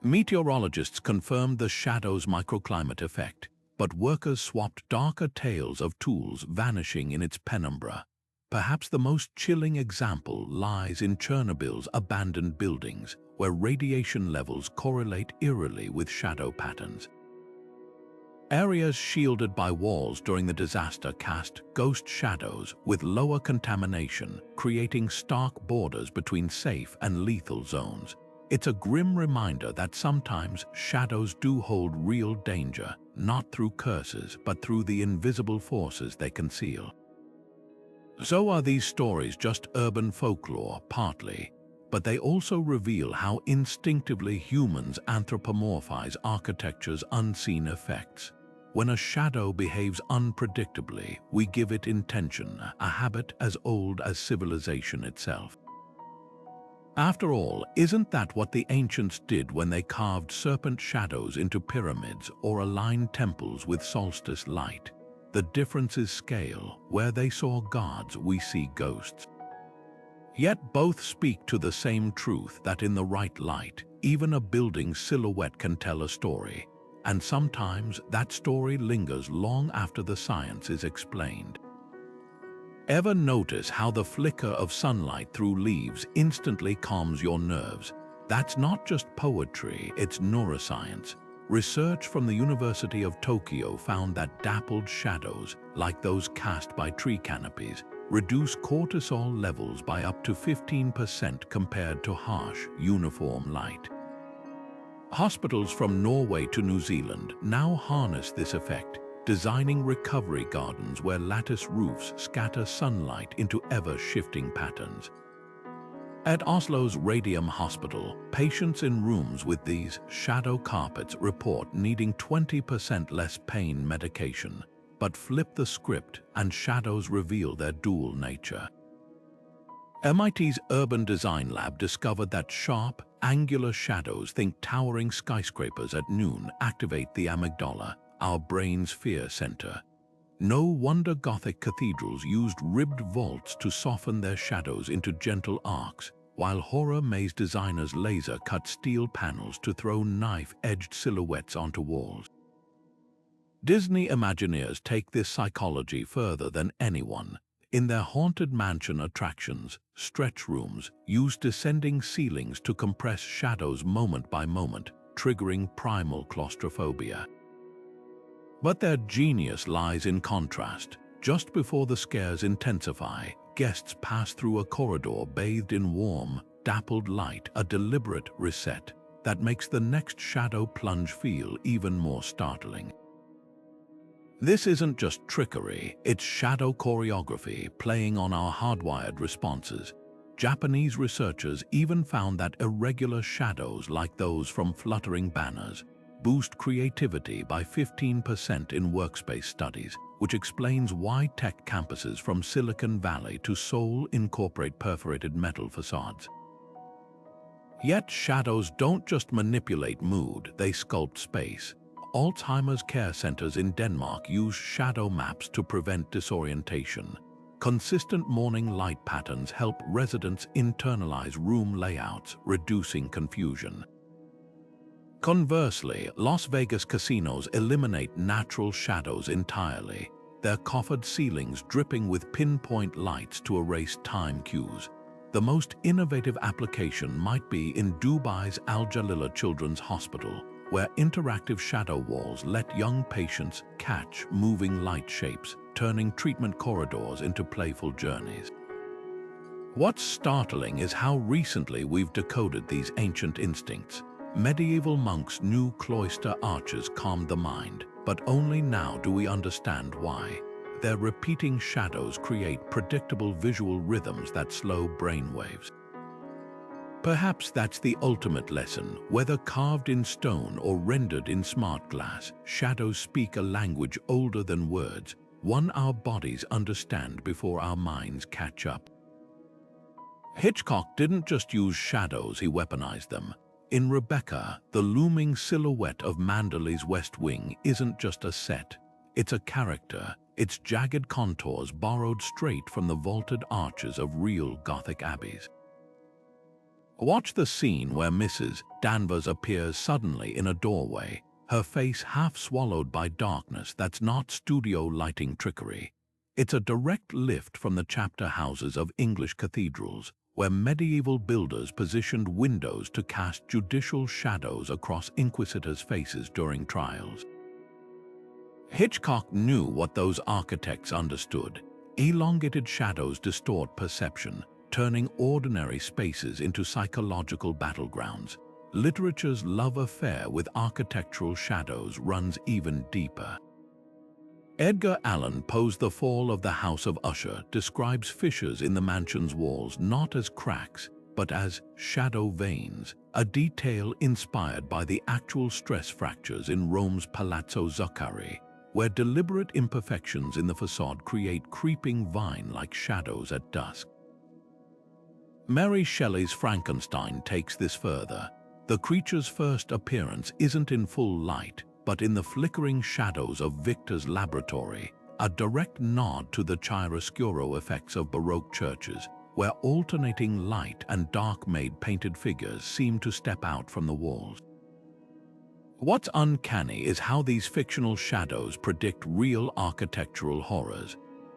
Meteorologists confirmed the shadow's microclimate effect, but workers swapped darker tales of tools vanishing in its penumbra. Perhaps the most chilling example lies in Chernobyl's abandoned buildings, where radiation levels correlate eerily with shadow patterns. Areas shielded by walls during the disaster cast ghost shadows with lower contamination, creating stark borders between safe and lethal zones. It's a grim reminder that sometimes shadows do hold real danger, not through curses, but through the invisible forces they conceal. So are these stories just urban folklore, partly, but they also reveal how instinctively humans anthropomorphize architecture's unseen effects. When a shadow behaves unpredictably, we give it intention, a habit as old as civilization itself. After all, isn't that what the ancients did when they carved serpent shadows into pyramids or aligned temples with solstice light? The difference is scale. Where they saw gods, we see ghosts. Yet both speak to the same truth, that in the right light, even a building's silhouette can tell a story, and sometimes that story lingers long after the science is explained. Ever notice how the flicker of sunlight through leaves instantly calms your nerves? That's not just poetry, it's neuroscience. Research from the University of Tokyo found that dappled shadows, like those cast by tree canopies, reduce cortisol levels by up to 15% compared to harsh, uniform light. Hospitals from Norway to New Zealand now harness this effect, designing recovery gardens where lattice roofs scatter sunlight into ever-shifting patterns. At Oslo's Radium Hospital, patients in rooms with these shadow carpets report needing 20% less pain medication, but flip the script and shadows reveal their dual nature. MIT's Urban Design Lab discovered that sharp, angular shadows, think towering skyscrapers at noon, activate the amygdala, our brain's fear center. No wonder Gothic cathedrals used ribbed vaults to soften their shadows into gentle arcs, while horror maze designers laser-cut steel panels to throw knife-edged silhouettes onto walls. Disney Imagineers take this psychology further than anyone. In their Haunted Mansion attractions, stretch rooms use descending ceilings to compress shadows moment by moment, triggering primal claustrophobia. But their genius lies in contrast. Just before the scares intensify, guests pass through a corridor bathed in warm, dappled light, a deliberate reset that makes the next shadow plunge feel even more startling. This isn't just trickery, it's shadow choreography playing on our hardwired responses. Japanese researchers even found that irregular shadows like those from fluttering banners boost creativity by 15% in workspace studies, which explains why tech campuses from Silicon Valley to Seoul incorporate perforated metal facades. Yet shadows don't just manipulate mood, they sculpt space. Alzheimer's care centers in Denmark use shadow maps to prevent disorientation. Consistent morning light patterns help residents internalize room layouts, reducing confusion. Conversely, Las Vegas casinos eliminate natural shadows entirely, their coffered ceilings dripping with pinpoint lights to erase time cues. The most innovative application might be in Dubai's Al Jalila Children's Hospital, where interactive shadow walls let young patients catch moving light shapes, turning treatment corridors into playful journeys. What's startling is how recently we've decoded these ancient instincts. Medieval monks knew cloister arches calmed the mind, but only now do we understand why. Their repeating shadows create predictable visual rhythms that slow brainwaves. Perhaps that's the ultimate lesson. Whether carved in stone or rendered in smart glass, shadows speak a language older than words, one our bodies understand before our minds catch up. Hitchcock didn't just use shadows, he weaponized them. In Rebecca, the looming silhouette of Manderley's West Wing isn't just a set, it's a character, its jagged contours borrowed straight from the vaulted arches of real Gothic abbeys. Watch the scene where Mrs. Danvers appears suddenly in a doorway, her face half swallowed by darkness that's not studio lighting trickery. It's a direct lift from the chapter houses of English cathedrals, where medieval builders positioned windows to cast judicial shadows across inquisitors' faces during trials. Hitchcock knew what those architects understood. Elongated shadows distort perception, turning ordinary spaces into psychological battlegrounds. Literature's love affair with architectural shadows runs even deeper. Edgar Allan Poe's The Fall of the House of Usher describes fissures in the mansion's walls not as cracks, but as shadow veins, a detail inspired by the actual stress fractures in Rome's Palazzo Zuccari, where deliberate imperfections in the facade create creeping vine-like shadows at dusk. Mary Shelley's Frankenstein takes this further. The creature's first appearance isn't in full light, but in the flickering shadows of Victor's laboratory, a direct nod to the chiaroscuro effects of Baroque churches, where alternating light and dark-made painted figures seem to step out from the walls. What's uncanny is how these fictional shadows predict real architectural horrors.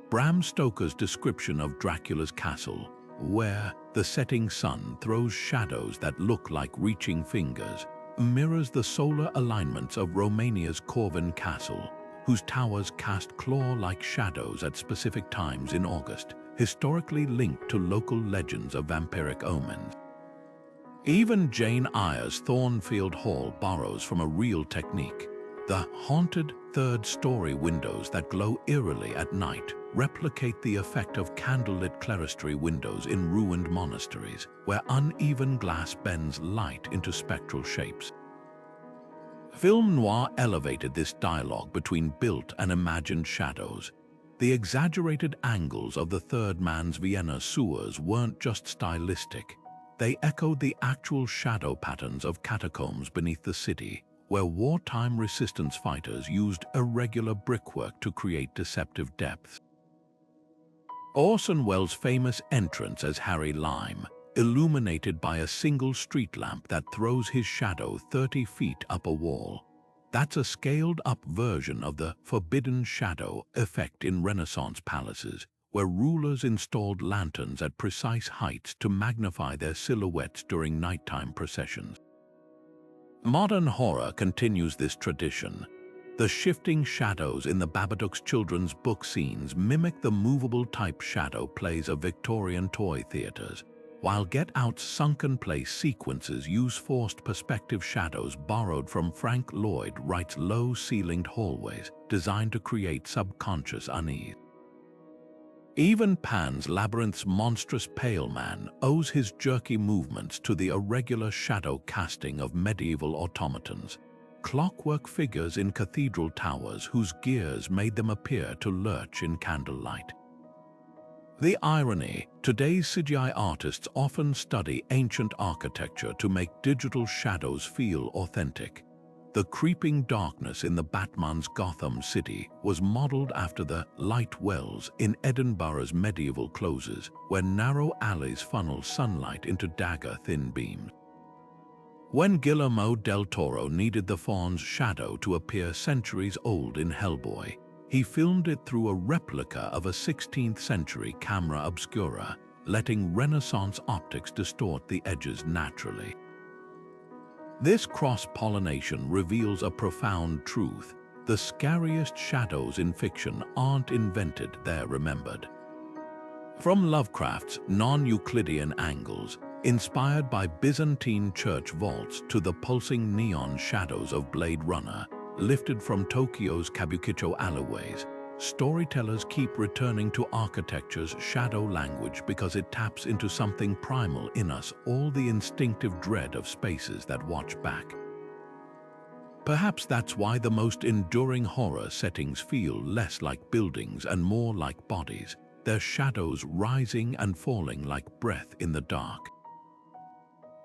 Bram Stoker's description of Dracula's castle, where the setting sun throws shadows that look like reaching fingers, mirrors the solar alignments of Romania's Corvin Castle, whose towers cast claw-like shadows at specific times in August, historically linked to local legends of vampiric omens. Even Jane Eyre's Thornfield Hall borrows from a real technique. The haunted third-story windows that glow eerily at night replicate the effect of candlelit clerestory windows in ruined monasteries, where uneven glass bends light into spectral shapes. Film noir elevated this dialogue between built and imagined shadows. The exaggerated angles of the Third Man's Vienna sewers weren't just stylistic. They echoed the actual shadow patterns of catacombs beneath the city, where wartime resistance fighters used irregular brickwork to create deceptive depths. Orson Welles' famous entrance as Harry Lime, illuminated by a single street lamp that throws his shadow 30 feet up a wall. That's a scaled-up version of the forbidden shadow effect in Renaissance palaces, where rulers installed lanterns at precise heights to magnify their silhouettes during nighttime processions. Modern horror continues this tradition. The shifting shadows in the Babadook's children's book scenes mimic the movable type shadow plays of Victorian toy theaters, while Get Out's sunken place sequences use forced perspective shadows borrowed from Frank Lloyd Wright's low-ceilinged hallways, designed to create subconscious unease. Even Pan's Labyrinth's monstrous pale man owes his jerky movements to the irregular shadow casting of medieval automatons, clockwork figures in cathedral towers whose gears made them appear to lurch in candlelight. The irony, today's CGI artists often study ancient architecture to make digital shadows feel authentic. The creeping darkness in the Batman's Gotham City was modeled after the light wells in Edinburgh's medieval closes, where narrow alleys funnel sunlight into dagger-thin beams. When Guillermo del Toro needed the faun's shadow to appear centuries old in Hellboy, he filmed it through a replica of a 16th-century camera obscura, letting Renaissance optics distort the edges naturally. This cross-pollination reveals a profound truth. The scariest shadows in fiction aren't invented, they're remembered. From Lovecraft's non-Euclidean angles, inspired by Byzantine church vaults, to the pulsing neon shadows of Blade Runner, lifted from Tokyo's Kabukicho alleyways, storytellers keep returning to architecture's shadow language because it taps into something primal in us, all the instinctive dread of spaces that watch back. Perhaps that's why the most enduring horror settings feel less like buildings and more like bodies, their shadows rising and falling like breath in the dark.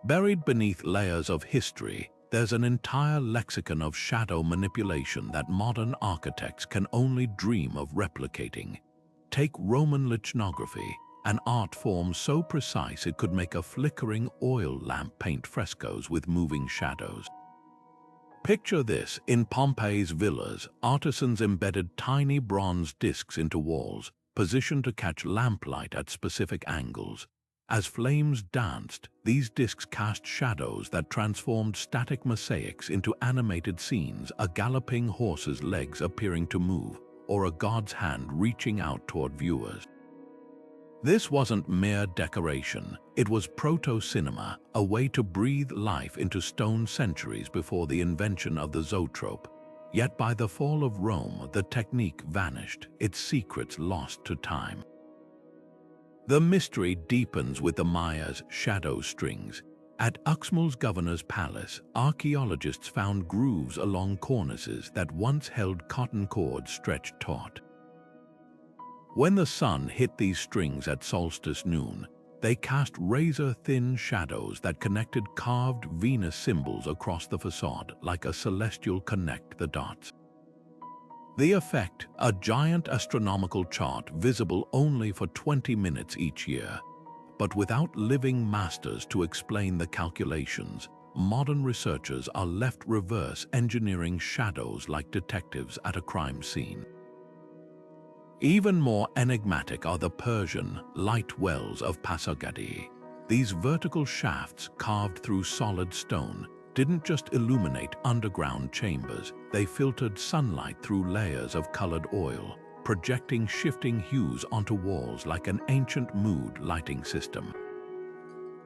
Buried beneath layers of history, there's an entire lexicon of shadow manipulation that modern architects can only dream of replicating. Take Roman lithography, an art form so precise it could make a flickering oil lamp paint frescoes with moving shadows. Picture this: in Pompeii's villas, artisans embedded tiny bronze discs into walls, positioned to catch lamplight at specific angles. As flames danced, these discs cast shadows that transformed static mosaics into animated scenes, a galloping horse's legs appearing to move, or a god's hand reaching out toward viewers. This wasn't mere decoration, it was proto-cinema, a way to breathe life into stone centuries before the invention of the zoetrope. Yet by the fall of Rome, the technique vanished, its secrets lost to time. The mystery deepens with the Maya's shadow strings. At Uxmal's governor's palace, archaeologists found grooves along cornices that once held cotton cords stretched taut. When the sun hit these strings at solstice noon, they cast razor-thin shadows that connected carved Venus symbols across the facade like a celestial connect the dots. The effect, a giant astronomical chart visible only for 20 minutes each year. But without living masters to explain the calculations, modern researchers are left reverse engineering shadows like detectives at a crime scene. Even more enigmatic are the Persian light wells of Pasargadae. These vertical shafts carved through solid stone didn't just illuminate underground chambers, they filtered sunlight through layers of colored oil, projecting shifting hues onto walls like an ancient mood lighting system.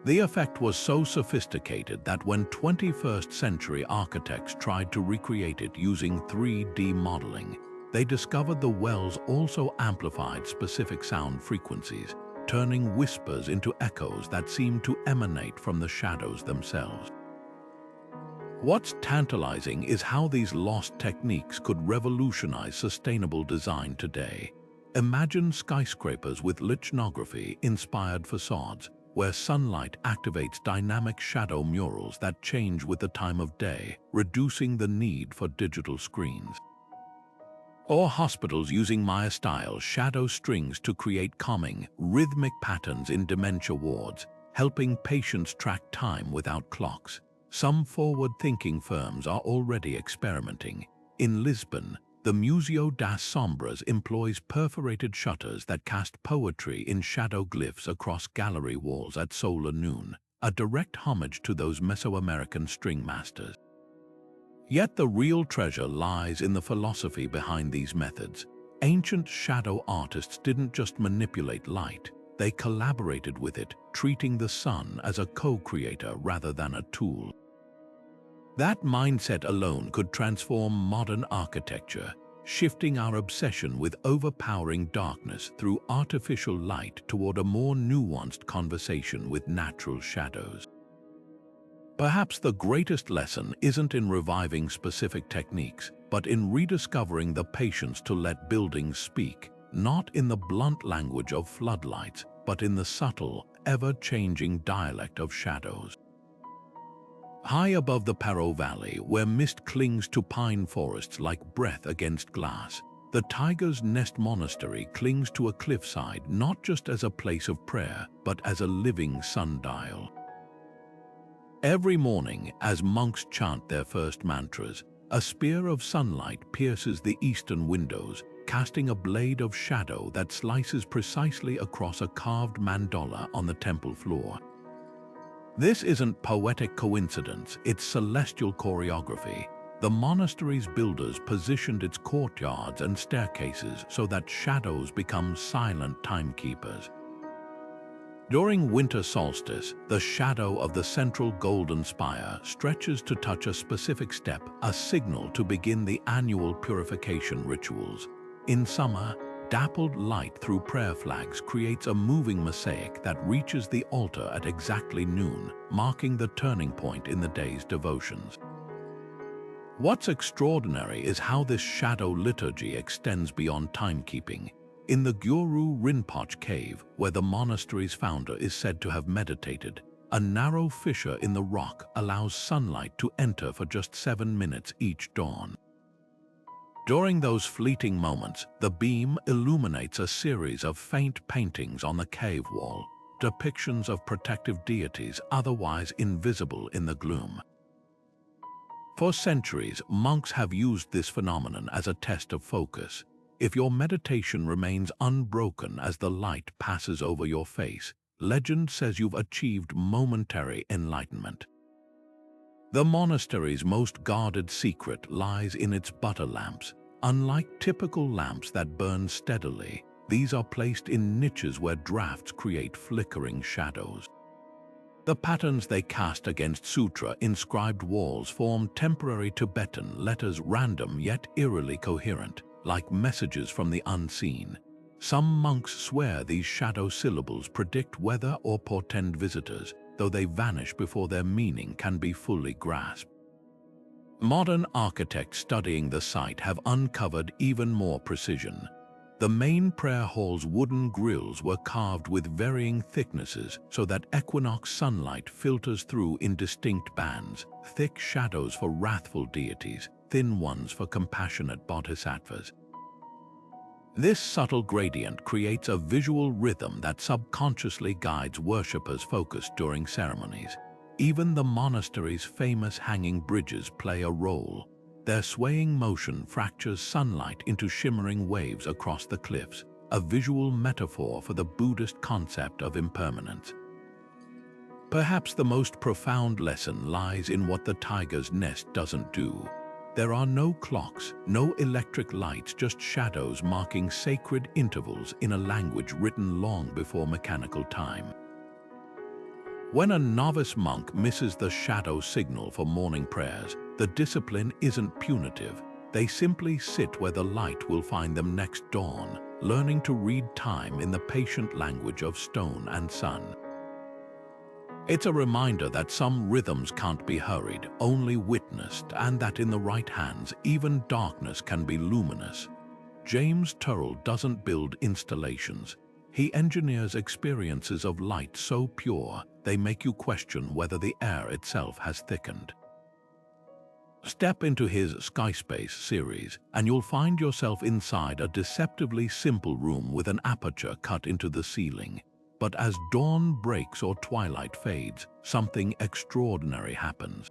The effect was so sophisticated that when 21st century architects tried to recreate it using 3D modeling, they discovered the wells also amplified specific sound frequencies, turning whispers into echoes that seemed to emanate from the shadows themselves. What's tantalizing is how these lost techniques could revolutionize sustainable design today. Imagine skyscrapers with lichnography-inspired facades, where sunlight activates dynamic shadow murals that change with the time of day, reducing the need for digital screens. Or hospitals using Maya-style shadow strings to create calming, rhythmic patterns in dementia wards, helping patients track time without clocks. Some forward-thinking firms are already experimenting. In Lisbon, the Museu das Sombras employs perforated shutters that cast poetry in shadow glyphs across gallery walls at solar noon, a direct homage to those Mesoamerican string masters. Yet the real treasure lies in the philosophy behind these methods. Ancient shadow artists didn't just manipulate light, they collaborated with it, treating the sun as a co-creator rather than a tool. That mindset alone could transform modern architecture, shifting our obsession with overpowering darkness through artificial light toward a more nuanced conversation with natural shadows. Perhaps the greatest lesson isn't in reviving specific techniques, but in rediscovering the patience to let buildings speak, not in the blunt language of floodlights, but in the subtle, ever-changing dialect of shadows. High above the Paro Valley, where mist clings to pine forests like breath against glass, the Tiger's Nest Monastery clings to a cliffside not just as a place of prayer, but as a living sundial. Every morning, as monks chant their first mantras, a spear of sunlight pierces the eastern windows, casting a blade of shadow that slices precisely across a carved mandala on the temple floor. This isn't poetic coincidence, it's celestial choreography. The monastery's builders positioned its courtyards and staircases so that shadows become silent timekeepers. During winter solstice, the shadow of the central golden spire stretches to touch a specific step, a signal to begin the annual purification rituals. In summer, dappled light through prayer flags creates a moving mosaic that reaches the altar at exactly noon, marking the turning point in the day's devotions. What's extraordinary is how this shadow liturgy extends beyond timekeeping. In the Gyuru Rinpoche cave, where the monastery's founder is said to have meditated, a narrow fissure in the rock allows sunlight to enter for just 7 minutes each dawn. During those fleeting moments, the beam illuminates a series of faint paintings on the cave wall, depictions of protective deities otherwise invisible in the gloom. For centuries, monks have used this phenomenon as a test of focus. If your meditation remains unbroken as the light passes over your face, legend says you've achieved momentary enlightenment. The monastery's most guarded secret lies in its butter lamps. Unlike typical lamps that burn steadily, these are placed in niches where drafts create flickering shadows. The patterns they cast against sutra-inscribed walls form temporary Tibetan letters, random yet eerily coherent, like messages from the unseen. Some monks swear these shadow syllables predict weather or portend visitors, though they vanish before their meaning can be fully grasped. Modern architects studying the site have uncovered even more precision. The main prayer hall's wooden grills were carved with varying thicknesses so that equinox sunlight filters through in distinct bands, thick shadows for wrathful deities, thin ones for compassionate bodhisattvas. This subtle gradient creates a visual rhythm that subconsciously guides worshippers' focus during ceremonies. Even the monastery's famous hanging bridges play a role. Their swaying motion fractures sunlight into shimmering waves across the cliffs, a visual metaphor for the Buddhist concept of impermanence. Perhaps the most profound lesson lies in what the tiger's nest doesn't do. There are no clocks, no electric lights, just shadows marking sacred intervals in a language written long before mechanical time. When a novice monk misses the shadow signal for morning prayers, the discipline isn't punitive. They simply sit where the light will find them next dawn, learning to read time in the patient language of stone and sun. It's a reminder that some rhythms can't be hurried, only witnessed, and that in the right hands, even darkness can be luminous. James Turrell doesn't build installations. He engineers experiences of light so pure they make you question whether the air itself has thickened. Step into his Skyspace series, and you'll find yourself inside a deceptively simple room with an aperture cut into the ceiling. But as dawn breaks or twilight fades, something extraordinary happens.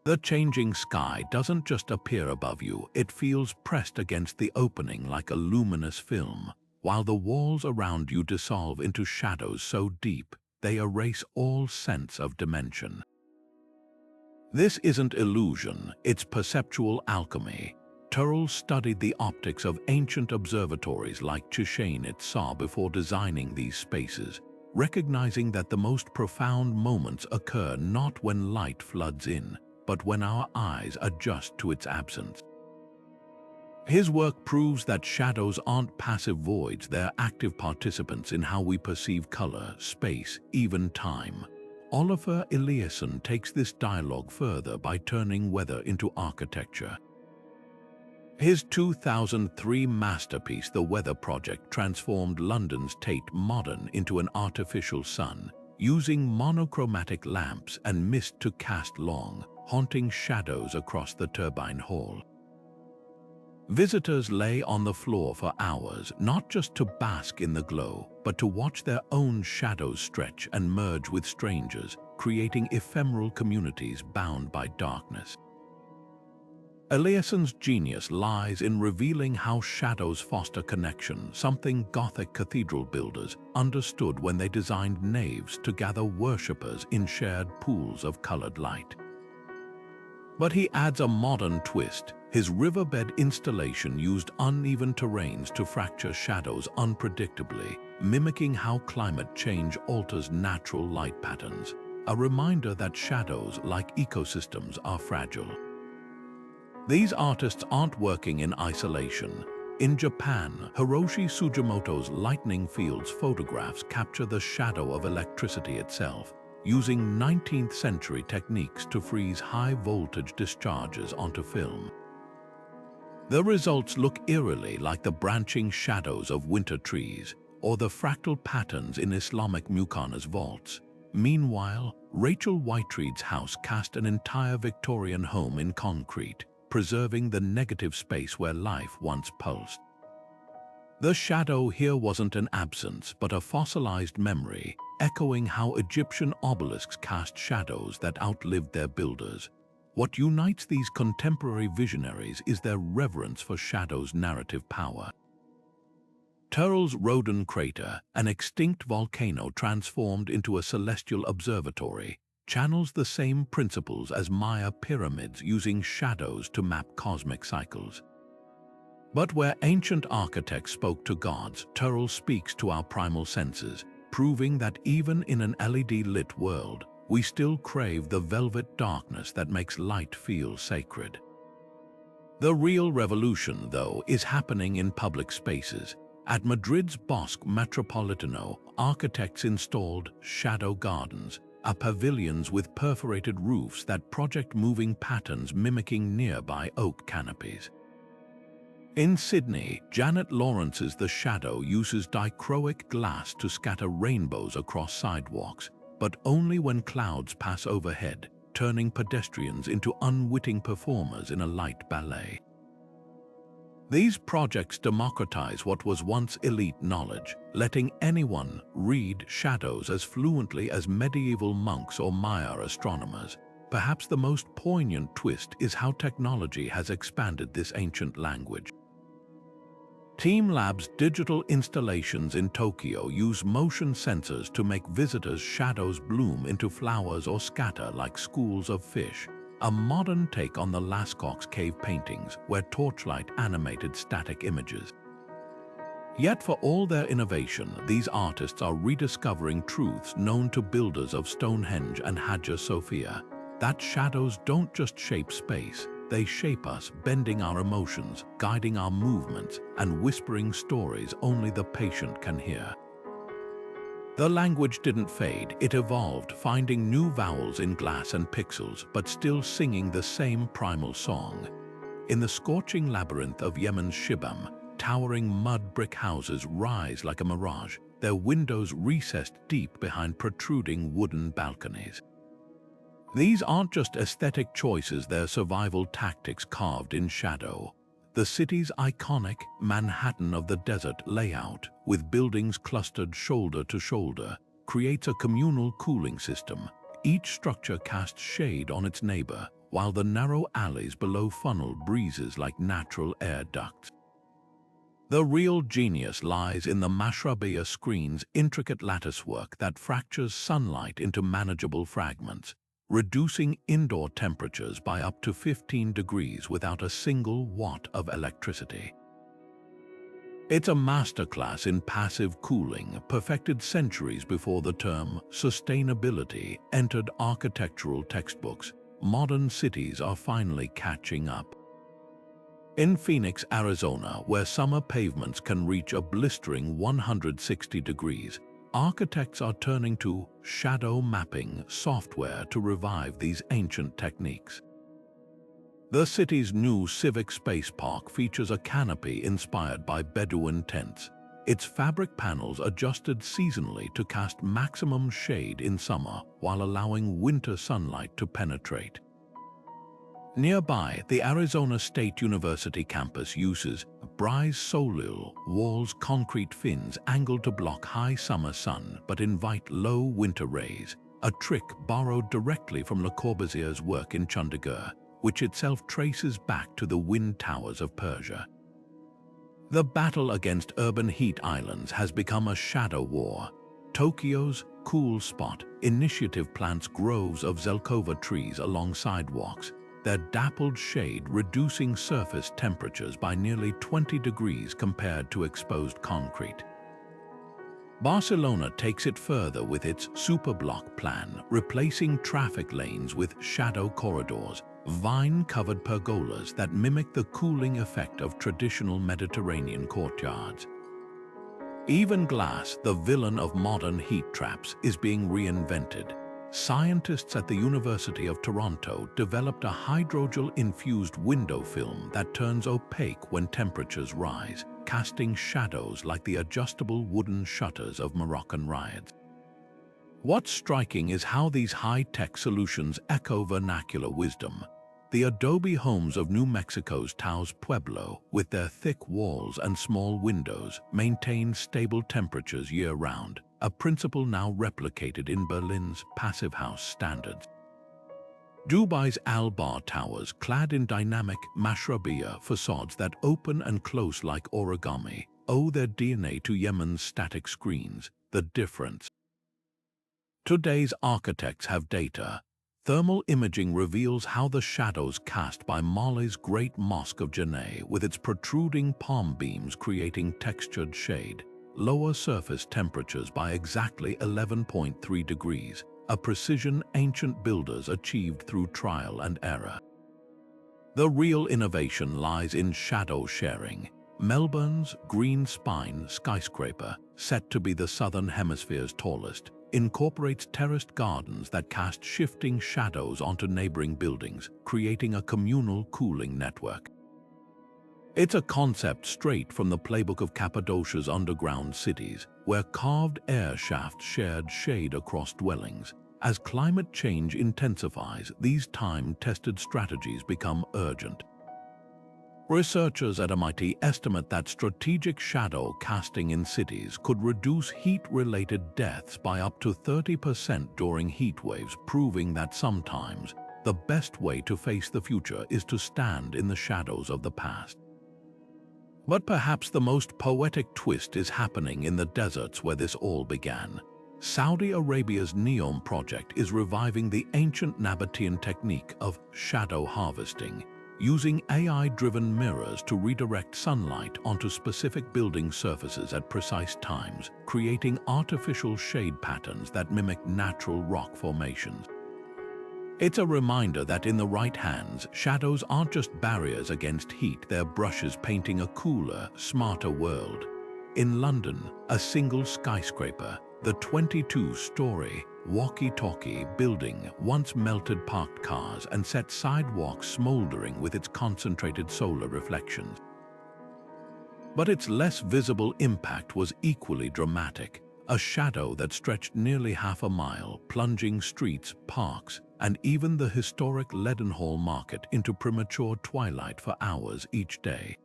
The changing sky doesn't just appear above you, it feels pressed against the opening like a luminous film, while the walls around you dissolve into shadows so deep they erase all sense of dimension. This isn't illusion, it's perceptual alchemy. Turrell studied the optics of ancient observatories like Chichen Itza before designing these spaces, recognizing that the most profound moments occur not when light floods in, but when our eyes adjust to its absence. His work proves that shadows aren't passive voids, they're active participants in how we perceive color, space, even time. Oliver Eliasson takes this dialogue further by turning weather into architecture. His 2003 masterpiece, The Weather Project, transformed London's Tate Modern into an artificial sun, using monochromatic lamps and mist to cast long, haunting shadows across the turbine hall. Visitors lay on the floor for hours, not just to bask in the glow, but to watch their own shadows stretch and merge with strangers, creating ephemeral communities bound by darkness. Eliasson's genius lies in revealing how shadows foster connection, something Gothic cathedral builders understood when they designed naves to gather worshippers in shared pools of colored light. But he adds a modern twist. His riverbed installation used uneven terrains to fracture shadows unpredictably, mimicking how climate change alters natural light patterns, a reminder that shadows, like ecosystems, are fragile. These artists aren't working in isolation. In Japan, Hiroshi Sugimoto's lightning fields photographs capture the shadow of electricity itself, using 19th century techniques to freeze high-voltage discharges onto film. The results look eerily like the branching shadows of winter trees or the fractal patterns in Islamic Muqana's vaults. Meanwhile, Rachel Whiteread's house cast an entire Victorian home in concrete, preserving the negative space where life once pulsed. The shadow here wasn't an absence, but a fossilized memory, echoing how Egyptian obelisks cast shadows that outlived their builders. What unites these contemporary visionaries is their reverence for shadow's narrative power. Turrell's Roden crater, an extinct volcano transformed into a celestial observatory, channels the same principles as Maya pyramids, using shadows to map cosmic cycles. But where ancient architects spoke to gods, Turrell speaks to our primal senses, proving that even in an LED-lit world, we still crave the velvet darkness that makes light feel sacred. The real revolution, though, is happening in public spaces. At Madrid's Bosque Metropolitano, architects installed shadow gardens, pavilions with perforated roofs that project moving patterns mimicking nearby oak canopies. In Sydney, Janet Lawrence's The Shadow uses dichroic glass to scatter rainbows across sidewalks, but only when clouds pass overhead, turning pedestrians into unwitting performers in a light ballet. These projects democratize what was once elite knowledge, letting anyone read shadows as fluently as medieval monks or Maya astronomers. Perhaps the most poignant twist is how technology has expanded this ancient language. Team Lab's digital installations in Tokyo use motion sensors to make visitors' shadows bloom into flowers or scatter like schools of fish, a modern take on the Lascaux cave paintings where torchlight animated static images. Yet for all their innovation, these artists are rediscovering truths known to builders of Stonehenge and Hagia Sophia, that shadows don't just shape space, they shape us, bending our emotions, guiding our movements, and whispering stories only the patient can hear. The language didn't fade, it evolved, finding new vowels in glass and pixels, but still singing the same primal song. In the scorching labyrinth of Yemen's Shibam, towering mud brick houses rise like a mirage, their windows recessed deep behind protruding wooden balconies. These aren't just aesthetic choices, they're survival tactics carved in shadow. The city's iconic Manhattan of the desert layout, with buildings clustered shoulder to shoulder, creates a communal cooling system. Each structure casts shade on its neighbor, while the narrow alleys below funnel breezes like natural air ducts. The real genius lies in the mashrabiyah screen's intricate latticework that fractures sunlight into manageable fragments, reducing indoor temperatures by up to 15 degrees without a single watt of electricity. It's a masterclass in passive cooling, perfected centuries before the term sustainability entered architectural textbooks. Modern cities are finally catching up. In Phoenix, Arizona, where summer pavements can reach a blistering 160 degrees, architects are turning to shadow mapping software to revive these ancient techniques. The city's new civic space park features a canopy inspired by Bedouin tents, its fabric panels adjusted seasonally to cast maximum shade in summer while allowing winter sunlight to penetrate. Nearby, the Arizona State University campus uses brise solil walls, concrete fins angled to block high summer sun but invite low winter rays, a trick borrowed directly from Le Corbusier's work in Chandigarh, which itself traces back to the wind towers of Persia. The battle against urban heat islands has become a shadow war. Tokyo's Cool Spot initiative plants groves of Zelkova trees along sidewalks, their dappled shade reducing surface temperatures by nearly 20 degrees compared to exposed concrete. Barcelona takes it further with its superblock plan, replacing traffic lanes with shadow corridors, vine-covered pergolas that mimic the cooling effect of traditional Mediterranean courtyards. Even glass, the villain of modern heat traps, is being reinvented. Scientists at the University of Toronto developed a hydrogel-infused window film that turns opaque when temperatures rise, casting shadows like the adjustable wooden shutters of Moroccan riots. What's striking is how these high-tech solutions echo vernacular wisdom. The adobe homes of New Mexico's Taos Pueblo, with their thick walls and small windows, maintain stable temperatures year-round, a principle now replicated in Berlin's passive house standards. Dubai's Al Bar towers, clad in dynamic mashrabiyah facades that open and close like origami, owe their DNA to Yemen's static screens. The difference. Today's architects have data. Thermal imaging reveals how the shadows cast by Mali's Great Mosque of Janneh, with its protruding palm beams creating textured shade, lower surface temperatures by exactly 11.3 degrees, a precision ancient builders achieved through trial and error. The real innovation lies in shadow sharing. Melbourne's Green Spine skyscraper, set to be the Southern Hemisphere's tallest, incorporates terraced gardens that cast shifting shadows onto neighboring buildings, creating a communal cooling network. It's a concept straight from the playbook of Cappadocia's underground cities, where carved air shafts shared shade across dwellings. As climate change intensifies, these time-tested strategies become urgent. Researchers at MIT estimate that strategic shadow casting in cities could reduce heat-related deaths by up to 30% during heat waves, proving that sometimes the best way to face the future is to stand in the shadows of the past. But perhaps the most poetic twist is happening in the deserts where this all began. Saudi Arabia's NEOM project is reviving the ancient Nabatean technique of shadow harvesting, using AI-driven mirrors to redirect sunlight onto specific building surfaces at precise times, creating artificial shade patterns that mimic natural rock formations. It's a reminder that in the right hands, shadows aren't just barriers against heat, they're brushes painting a cooler, smarter world. In London, a single skyscraper, the 22-story walkie-talkie building, once melted parked cars and set sidewalks smoldering with its concentrated solar reflections. But its less visible impact was equally dramatic. A shadow that stretched nearly half a mile, plunging streets, parks, and even the historic Leadenhall Market into premature twilight for hours each day.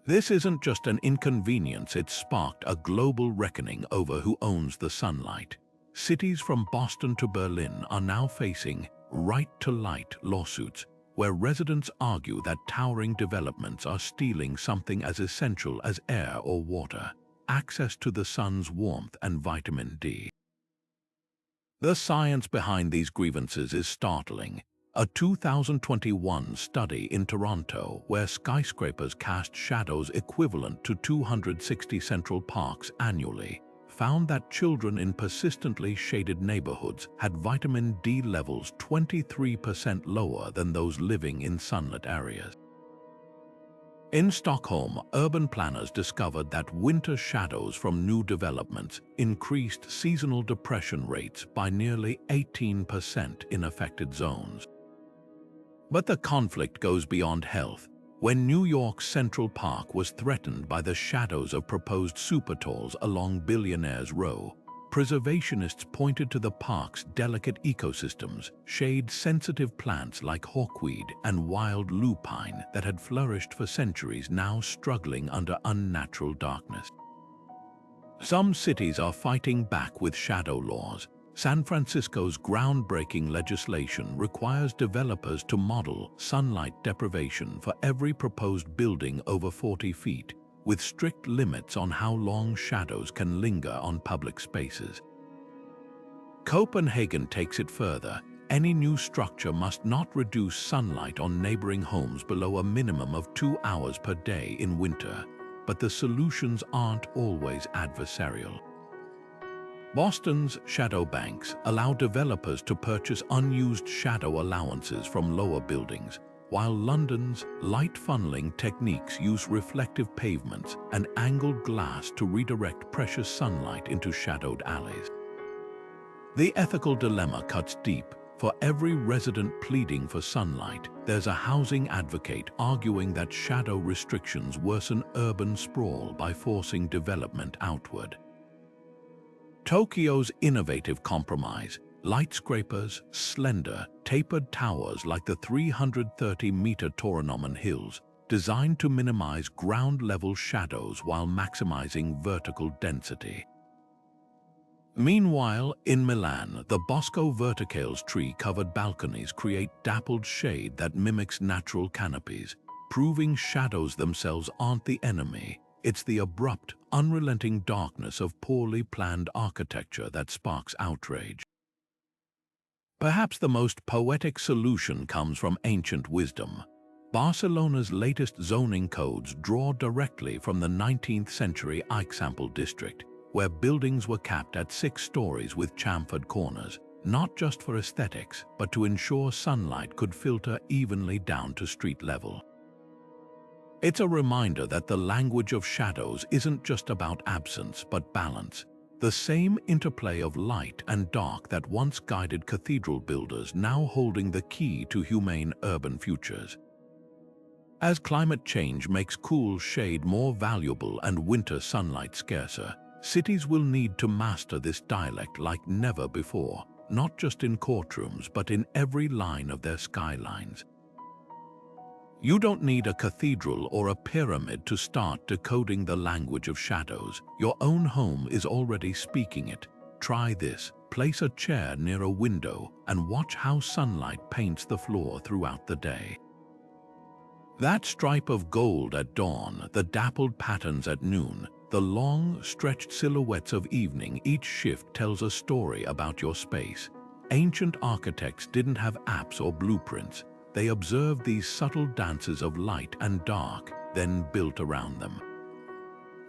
This isn't just an inconvenience, it sparked a global reckoning over who owns the sunlight. Cities from Boston to Berlin are now facing right-to-light lawsuits, where residents argue that towering developments are stealing something as essential as air or water: access to the sun's warmth and vitamin D. The science behind these grievances is startling. A 2021 study in Toronto, where skyscrapers cast shadows equivalent to 260 Central Parks annually, found that children in persistently shaded neighborhoods had vitamin D levels 23% lower than those living in sunlit areas. In Stockholm, urban planners discovered that winter shadows from new developments increased seasonal depression rates by nearly 18% in affected zones. But the conflict goes beyond health. When New York's Central Park was threatened by the shadows of proposed supertalls along Billionaires Row, preservationists pointed to the park's delicate ecosystems, shade-sensitive plants like hawkweed and wild lupine that had flourished for centuries now struggling under unnatural darkness. Some cities are fighting back with shadow laws. San Francisco's groundbreaking legislation requires developers to model sunlight deprivation for every proposed building over 40 feet, with strict limits on how long shadows can linger on public spaces. Copenhagen takes it further. Any new structure must not reduce sunlight on neighboring homes below a minimum of 2 hours per day in winter. But the solutions aren't always adversarial. Boston's shadow banks allow developers to purchase unused shadow allowances from lower buildings, while London's light funneling techniques use reflective pavements and angled glass to redirect precious sunlight into shadowed alleys. The ethical dilemma cuts deep. For every resident pleading for sunlight, there's a housing advocate arguing that shadow restrictions worsen urban sprawl by forcing development outward. Tokyo's innovative compromise: light scrapers, slender, tapered towers like the 330-meter Toranomon Hills, designed to minimize ground-level shadows while maximizing vertical density. Meanwhile, in Milan, the Bosco Verticale's tree-covered balconies create dappled shade that mimics natural canopies, proving shadows themselves aren't the enemy. It's the abrupt, unrelenting darkness of poorly planned architecture that sparks outrage. Perhaps the most poetic solution comes from ancient wisdom. Barcelona's latest zoning codes draw directly from the 19th century Eixample district, where buildings were capped at 6 stories with chamfered corners, not just for aesthetics, but to ensure sunlight could filter evenly down to street level. It's a reminder that the language of shadows isn't just about absence, but balance. The same interplay of light and dark that once guided cathedral builders now holding the key to humane urban futures. As climate change makes cool shade more valuable and winter sunlight scarcer, cities will need to master this dialect like never before, not just in courtrooms but in every line of their skylines. You don't need a cathedral or a pyramid to start decoding the language of shadows. Your own home is already speaking it. Try this. Place a chair near a window and watch how sunlight paints the floor throughout the day. That stripe of gold at dawn, the dappled patterns at noon, the long, stretched silhouettes of evening, each shift tells a story about your space. Ancient architects didn't have apps or blueprints. They observed these subtle dances of light and dark, then built around them.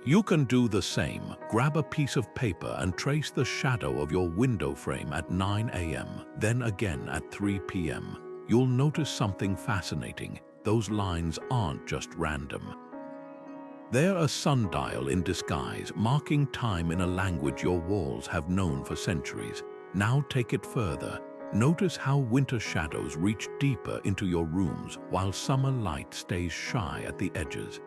You can do the same. Grab a piece of paper and trace the shadow of your window frame at 9 a.m., then again at 3 p.m. You'll notice something fascinating. Those lines aren't just random. They're a sundial in disguise, marking time in a language your walls have known for centuries. Now take it further. Notice how winter shadows reach deeper into your rooms while summer light stays shy at the edges.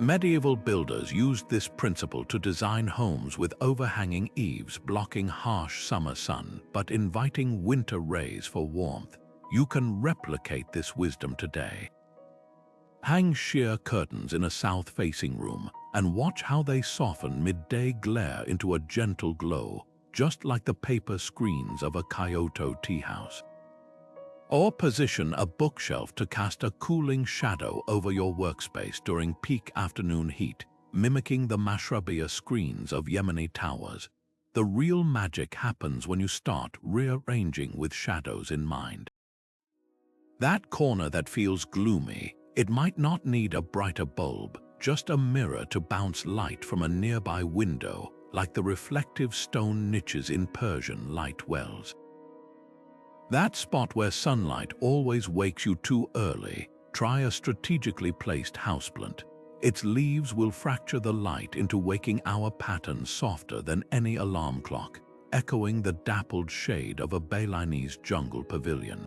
Medieval builders used this principle to design homes with overhanging eaves blocking harsh summer sun but inviting winter rays for warmth. You can replicate this wisdom today. Hang sheer curtains in a south-facing room and watch how they soften midday glare into a gentle glow, just like the paper screens of a Kyoto tea house. Or position a bookshelf to cast a cooling shadow over your workspace during peak afternoon heat, mimicking the mashrabiyah screens of Yemeni towers. The real magic happens when you start rearranging with shadows in mind. That corner that feels gloomy, it might not need a brighter bulb, just a mirror to bounce light from a nearby window, like the reflective stone niches in Persian light wells. That spot where sunlight always wakes you too early, try a strategically placed houseplant. Its leaves will fracture the light into waking hour patterns softer than any alarm clock, echoing the dappled shade of a Balinese jungle pavilion.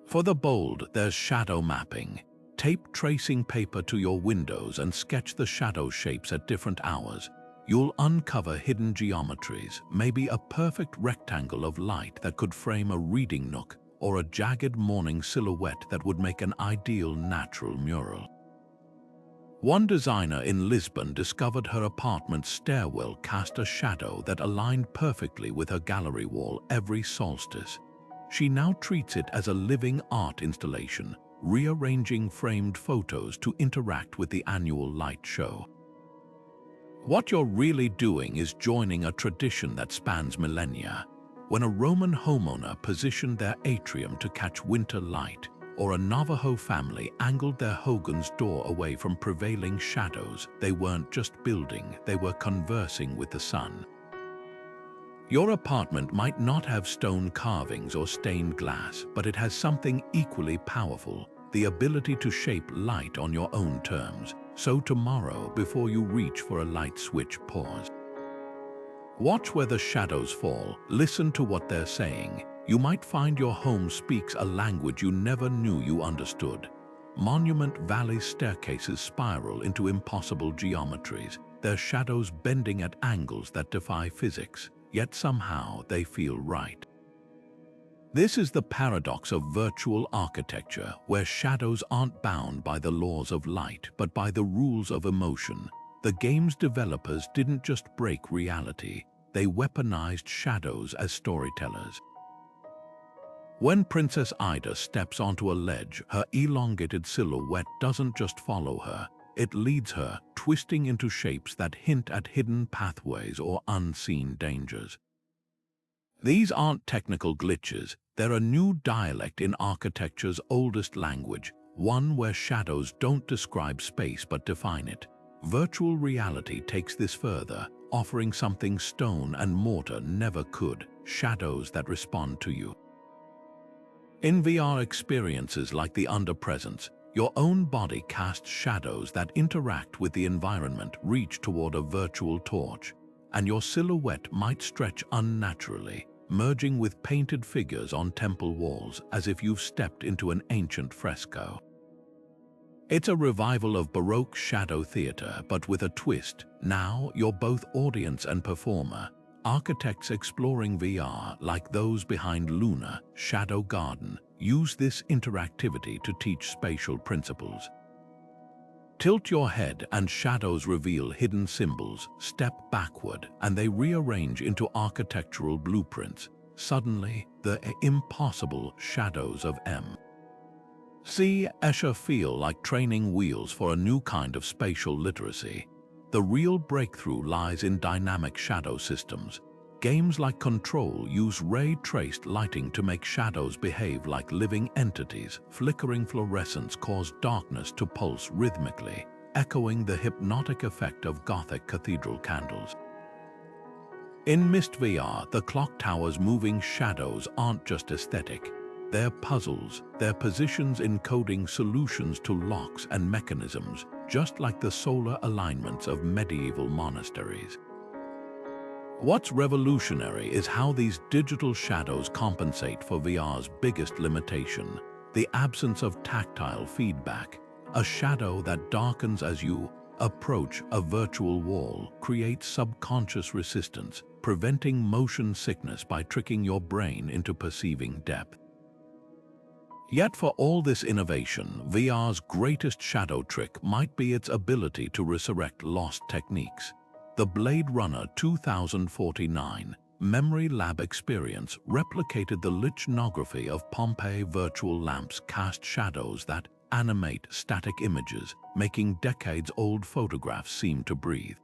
For the bold, there's shadow mapping. Tape tracing paper to your windows and sketch the shadow shapes at different hours. You'll uncover hidden geometries, maybe a perfect rectangle of light that could frame a reading nook, or a jagged morning silhouette that would make an ideal natural mural. One designer in Lisbon discovered her apartment's stairwell cast a shadow that aligned perfectly with her gallery wall every solstice. She now treats it as a living art installation, rearranging framed photos to interact with the annual light show. What you're really doing is joining a tradition that spans millennia. When a Roman homeowner positioned their atrium to catch winter light, or a Navajo family angled their hogan's door away from prevailing shadows, they weren't just building, they were conversing with the sun. Your apartment might not have stone carvings or stained glass, but it has something equally powerful, the ability to shape light on your own terms. So tomorrow, before you reach for a light switch, pause. Watch where the shadows fall, listen to what they're saying. You might find your home speaks a language you never knew you understood. Monument Valley staircases spiral into impossible geometries, their shadows bending at angles that defy physics, yet somehow they feel right. This is the paradox of virtual architecture, where shadows aren't bound by the laws of light, but by the rules of emotion. The game's developers didn't just break reality, they weaponized shadows as storytellers. When Princess Ida steps onto a ledge, her elongated silhouette doesn't just follow her, it leads her, twisting into shapes that hint at hidden pathways or unseen dangers. These aren't technical glitches, they're a new dialect in architecture's oldest language, one where shadows don't describe space but define it. Virtual reality takes this further, offering something stone and mortar never could, shadows that respond to you. In VR experiences like the Underpresence, your own body casts shadows that interact with the environment. Reach toward a virtual torch, and your silhouette might stretch unnaturally, merging with painted figures on temple walls as if you've stepped into an ancient fresco. It's a revival of Baroque shadow theater, but with a twist. Now you're both audience and performer. Architects exploring VR, like those behind Luna, Shadow Garden, use this interactivity to teach spatial principles. Tilt your head and shadows reveal hidden symbols. Step backward and they rearrange into architectural blueprints. Suddenly, the impossible shadows of M. See Escher feel like training wheels for a new kind of spatial literacy. The real breakthrough lies in dynamic shadow systems. Games like Control use ray-traced lighting to make shadows behave like living entities. Flickering fluorescence cause darkness to pulse rhythmically, echoing the hypnotic effect of Gothic cathedral candles. In Mist VR, the clock tower's moving shadows aren't just aesthetic. They're puzzles, their positions encoding solutions to locks and mechanisms, just like the solar alignments of medieval monasteries. What's revolutionary is how these digital shadows compensate for VR's biggest limitation, the absence of tactile feedback. A shadow that darkens as you approach a virtual wall creates subconscious resistance, preventing motion sickness by tricking your brain into perceiving depth. Yet for all this innovation, VR's greatest shadow trick might be its ability to resurrect lost techniques. The Blade Runner 2049 Memory Lab experience replicated the lichnography of Pompeii. Virtual lamps cast shadows that animate static images, making decades-old photographs seem to breathe.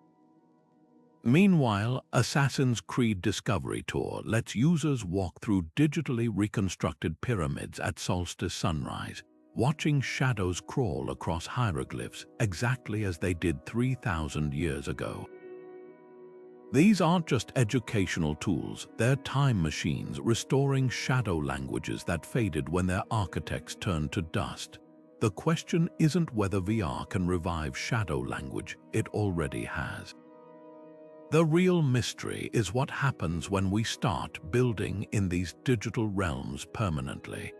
Meanwhile, Assassin's Creed Discovery Tour lets users walk through digitally reconstructed pyramids at solstice sunrise, watching shadows crawl across hieroglyphs exactly as they did 3,000 years ago. These aren't just educational tools, they're time machines restoring shadow languages that faded when their architects turned to dust. The question isn't whether VR can revive shadow language, it already has. The real mystery is what happens when we start building in these digital realms permanently.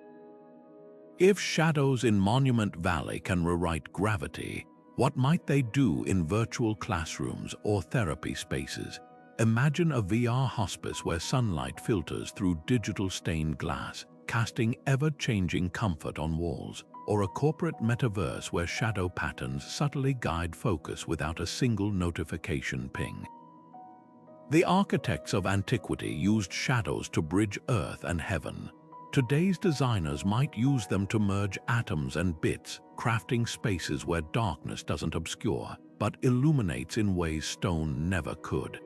If shadows in Monument Valley can rewrite gravity, what might they do in virtual classrooms or therapy spaces? Imagine a VR hospice where sunlight filters through digital stained glass, casting ever-changing comfort on walls, or a corporate metaverse where shadow patterns subtly guide focus without a single notification ping. The architects of antiquity used shadows to bridge earth and heaven. Today's designers might use them to merge atoms and bits, crafting spaces where darkness doesn't obscure, but illuminates in ways stone never could.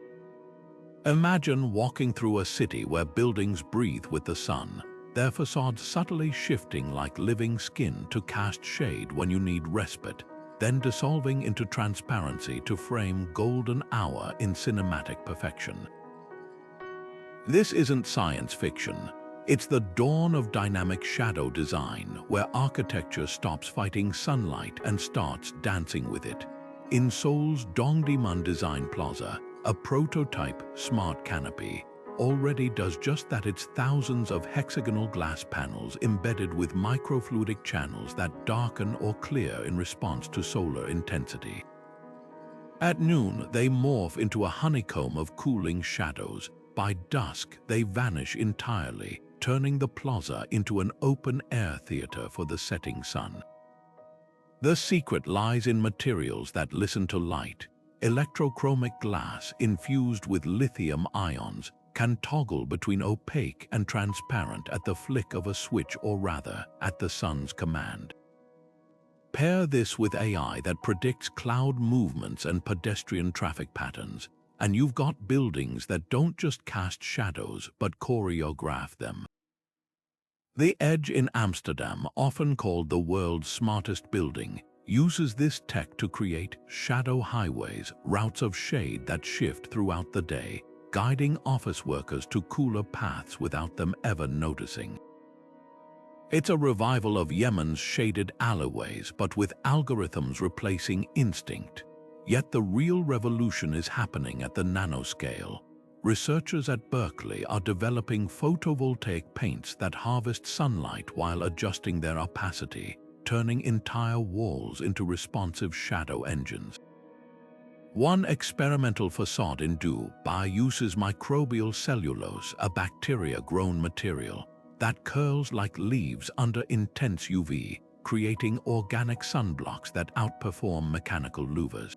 Imagine walking through a city where buildings breathe with the sun, their facades subtly shifting like living skin to cast shade when you need respite, then dissolving into transparency to frame golden hour in cinematic perfection. This isn't science fiction. It's the dawn of dynamic shadow design, where architecture stops fighting sunlight and starts dancing with it. In Seoul's Dongdaemun Design Plaza, a prototype smart canopy already does just that. It's thousands of hexagonal glass panels embedded with microfluidic channels that darken or clear in response to solar intensity. At noon, they morph into a honeycomb of cooling shadows. By dusk, they vanish entirely, turning the plaza into an open-air theater for the setting sun. The secret lies in materials that listen to light. Electrochromic glass infused with lithium ions can toggle between opaque and transparent at the flick of a switch, or rather, at the sun's command. Pair this with AI that predicts cloud movements and pedestrian traffic patterns, and you've got buildings that don't just cast shadows but choreograph them. The Edge in Amsterdam, often called the world's smartest building, uses this tech to create shadow highways, routes of shade that shift throughout the day, guiding office workers to cooler paths without them ever noticing. It's a revival of Yemen's shaded alleyways, but with algorithms replacing instinct. Yet the real revolution is happening at the nanoscale. Researchers at Berkeley are developing photovoltaic paints that harvest sunlight while adjusting their opacity, turning entire walls into responsive shadow engines. One experimental facade in Dubai uses microbial cellulose, a bacteria-grown material, that curls like leaves under intense UV, creating organic sunblocks that outperform mechanical louvers.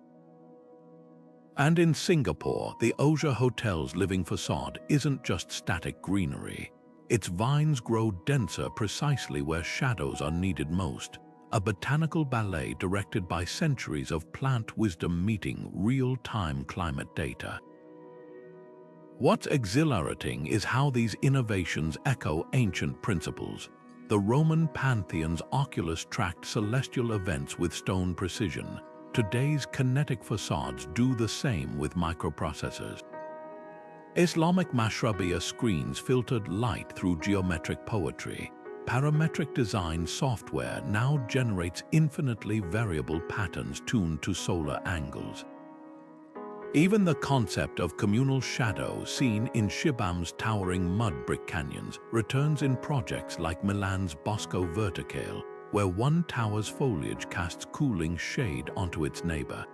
And in Singapore, the Oja Hotel's living facade isn't just static greenery. Its vines grow denser precisely where shadows are needed most, a botanical ballet directed by centuries of plant wisdom meeting real-time climate data. What's exhilarating is how these innovations echo ancient principles. The Roman Pantheon's oculus tracked celestial events with stone precision. Today's kinetic facades do the same with microprocessors. Islamic mashrabiyah screens filtered light through geometric poetry. Parametric design software now generates infinitely variable patterns tuned to solar angles. Even the concept of communal shadow seen in Shibam's towering mud brick canyons returns in projects like Milan's Bosco Verticale, where one tower's foliage casts cooling shade onto its neighbor.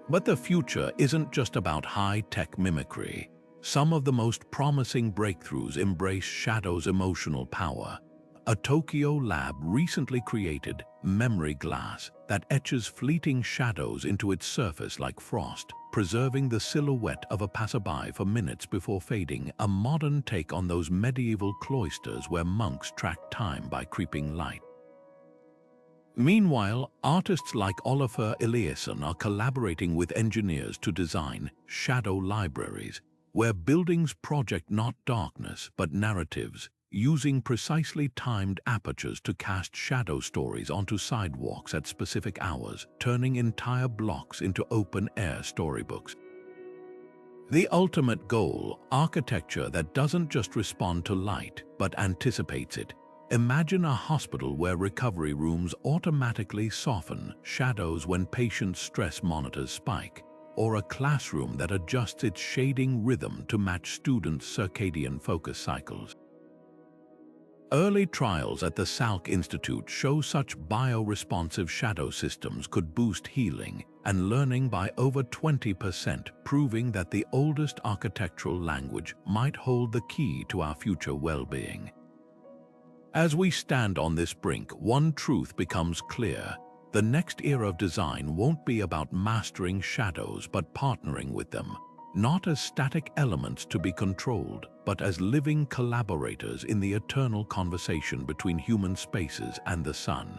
But the future isn't just about high-tech mimicry. Some of the most promising breakthroughs embrace shadow's emotional power. A Tokyo lab recently created memory glass that etches fleeting shadows into its surface like frost, preserving the silhouette of a passerby for minutes before fading, a modern take on those medieval cloisters where monks track time by creeping light. Meanwhile, artists like Olafur Eliasson are collaborating with engineers to design shadow libraries, where buildings project not darkness but narratives, using precisely timed apertures to cast shadow stories onto sidewalks at specific hours, turning entire blocks into open-air storybooks. The ultimate goal, architecture that doesn't just respond to light but anticipates it. Imagine a hospital where recovery rooms automatically soften shadows when patients' stress monitors spike, or a classroom that adjusts its shading rhythm to match students' circadian focus cycles. Early trials at the Salk Institute show such bioresponsive shadow systems could boost healing and learning by over 20%, proving that the oldest architectural language might hold the key to our future well-being. As we stand on this brink, one truth becomes clear. The next era of design won't be about mastering shadows but partnering with them, not as static elements to be controlled, but as living collaborators in the eternal conversation between human spaces and the sun.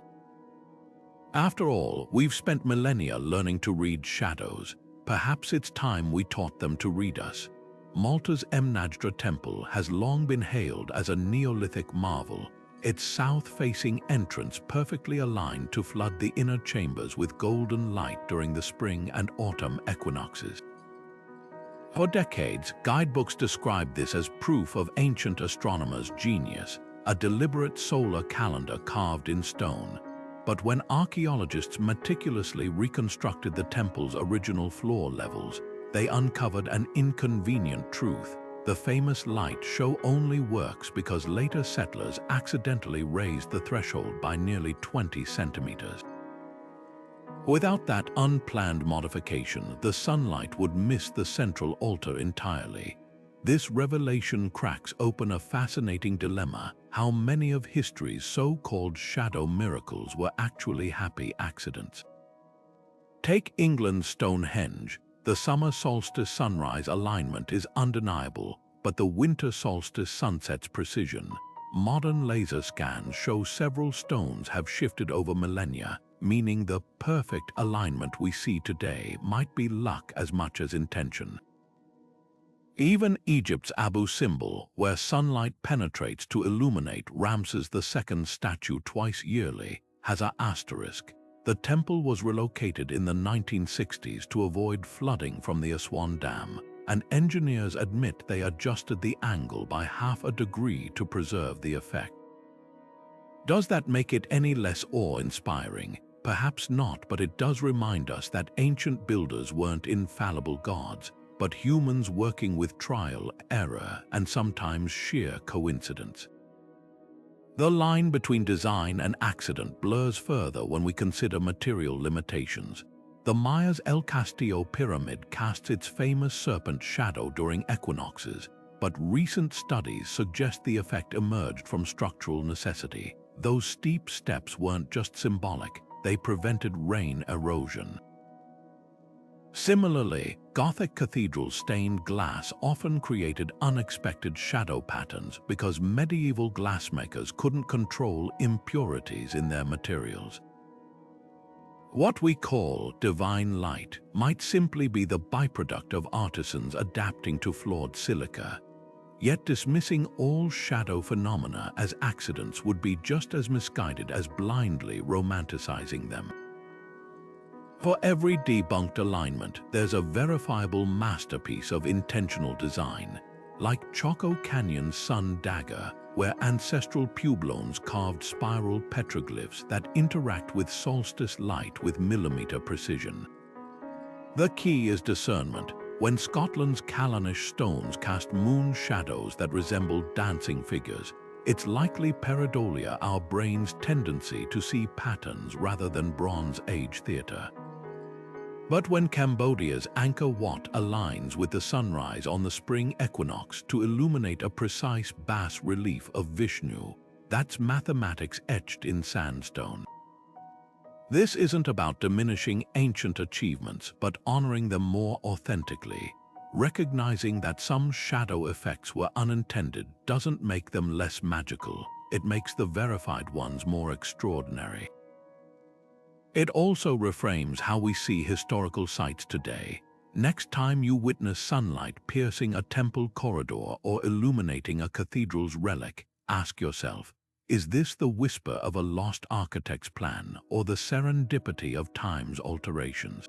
After all, we've spent millennia learning to read shadows. Perhaps it's time we taught them to read us. Malta's Mnajdra Temple has long been hailed as a Neolithic marvel, its south-facing entrance perfectly aligned to flood the inner chambers with golden light during the spring and autumn equinoxes. For decades, guidebooks described this as proof of ancient astronomers' genius, a deliberate solar calendar carved in stone. But when archaeologists meticulously reconstructed the temple's original floor levels, they uncovered an inconvenient truth. The famous light show only works because later settlers accidentally raised the threshold by nearly 20 centimeters. Without that unplanned modification, the sunlight would miss the central altar entirely. This revelation cracks open a fascinating dilemma: how many of history's so-called shadow miracles were actually happy accidents. Take England's Stonehenge. The summer solstice sunrise alignment is undeniable, but the winter solstice sunset's precision. Modern laser scans show several stones have shifted over millennia, meaning the perfect alignment we see today might be luck as much as intention. Even Egypt's Abu Simbel, where sunlight penetrates to illuminate Ramses II's statue twice yearly, has an asterisk. The temple was relocated in the 1960s to avoid flooding from the Aswan Dam, and engineers admit they adjusted the angle by half a degree to preserve the effect. Does that make it any less awe-inspiring? Perhaps not, but it does remind us that ancient builders weren't infallible gods, but humans working with trial, error, and sometimes sheer coincidence. The line between design and accident blurs further when we consider material limitations. The Maya's El Castillo pyramid casts its famous serpent shadow during equinoxes, but recent studies suggest the effect emerged from structural necessity. Those steep steps weren't just symbolic, they prevented rain erosion. Similarly, Gothic cathedrals' stained glass often created unexpected shadow patterns because medieval glassmakers couldn't control impurities in their materials. What we call divine light might simply be the byproduct of artisans adapting to flawed silica. Yet dismissing all shadow phenomena as accidents would be just as misguided as blindly romanticizing them. For every debunked alignment, there's a verifiable masterpiece of intentional design, like Choco Canyon's Sun Dagger, where ancestral Puebloans carved spiral petroglyphs that interact with solstice light with millimeter precision. The key is discernment. When Scotland's Callanish stones cast moon shadows that resembled dancing figures, It's likely pareidolia, our brain's tendency to see patterns rather than Bronze Age theatre. But when Cambodia's Angkor Wat aligns with the sunrise on the spring equinox to illuminate a precise bas-relief of Vishnu, that's mathematics etched in sandstone. This isn't about diminishing ancient achievements, but honoring them more authentically. Recognizing that some shadow effects were unintended doesn't make them less magical. It makes the verified ones more extraordinary. It also reframes how we see historical sites today. Next time you witness sunlight piercing a temple corridor or illuminating a cathedral's relic, ask yourself, is this the whisper of a lost architect's plan or the serendipity of time's alterations?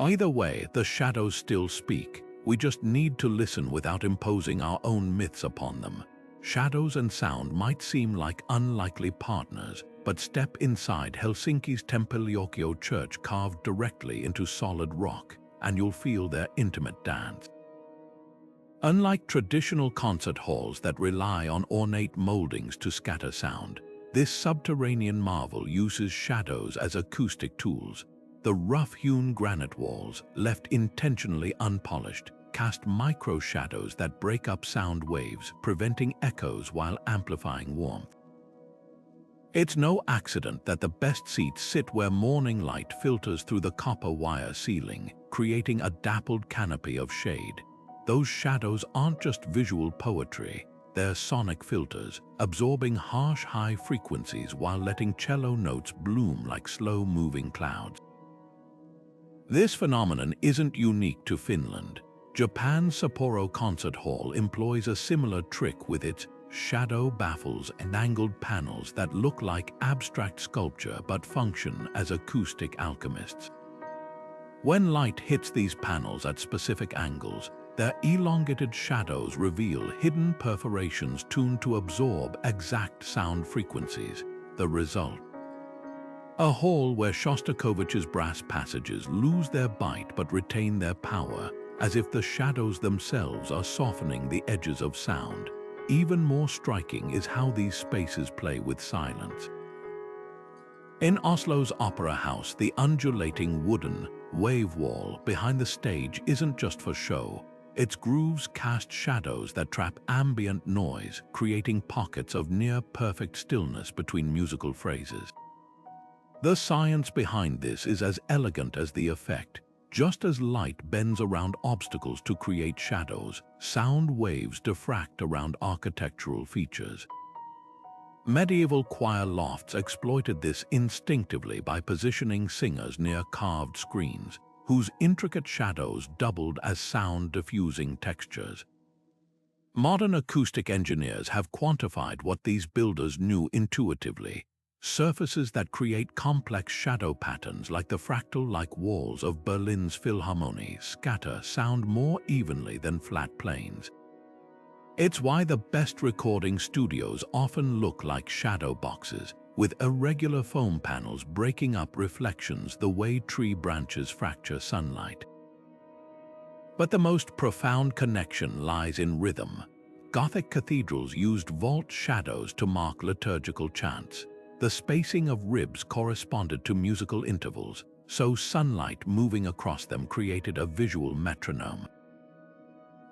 Either way, the shadows still speak. We just need to listen without imposing our own myths upon them. Shadows and sound might seem like unlikely partners, but step inside Helsinki's Temppeliokio church carved directly into solid rock, and you'll feel their intimate dance. Unlike traditional concert halls that rely on ornate moldings to scatter sound, this subterranean marvel uses shadows as acoustic tools. The rough-hewn granite walls, left intentionally unpolished, cast micro-shadows that break up sound waves, preventing echoes while amplifying warmth. It's no accident that the best seats sit where morning light filters through the copper wire ceiling, creating a dappled canopy of shade. Those shadows aren't just visual poetry, they're sonic filters, absorbing harsh high frequencies while letting cello notes bloom like slow-moving clouds. This phenomenon isn't unique to Finland. Japan's Sapporo Concert Hall employs a similar trick with its shadow baffles and angled panels that look like abstract sculpture but function as acoustic alchemists. When light hits these panels at specific angles, their elongated shadows reveal hidden perforations tuned to absorb exact sound frequencies. The result: a hall where Shostakovich's brass passages lose their bite but retain their power, as if the shadows themselves are softening the edges of sound. Even more striking is how these spaces play with silence. In Oslo's Opera House, the undulating wooden wave wall behind the stage isn't just for show. Its grooves cast shadows that trap ambient noise, creating pockets of near-perfect stillness between musical phrases. The science behind this is as elegant as the effect. Just as light bends around obstacles to create shadows, sound waves diffract around architectural features. Medieval choir lofts exploited this instinctively by positioning singers near carved screens, whose intricate shadows doubled as sound-diffusing textures. Modern acoustic engineers have quantified what these builders knew intuitively. Surfaces that create complex shadow patterns like the fractal-like walls of Berlin's Philharmonie scatter sound more evenly than flat planes. It's why the best recording studios often look like shadow boxes, with irregular foam panels breaking up reflections the way tree branches fracture sunlight. But the most profound connection lies in rhythm. Gothic cathedrals used vault shadows to mark liturgical chants. The spacing of ribs corresponded to musical intervals, so sunlight moving across them created a visual metronome.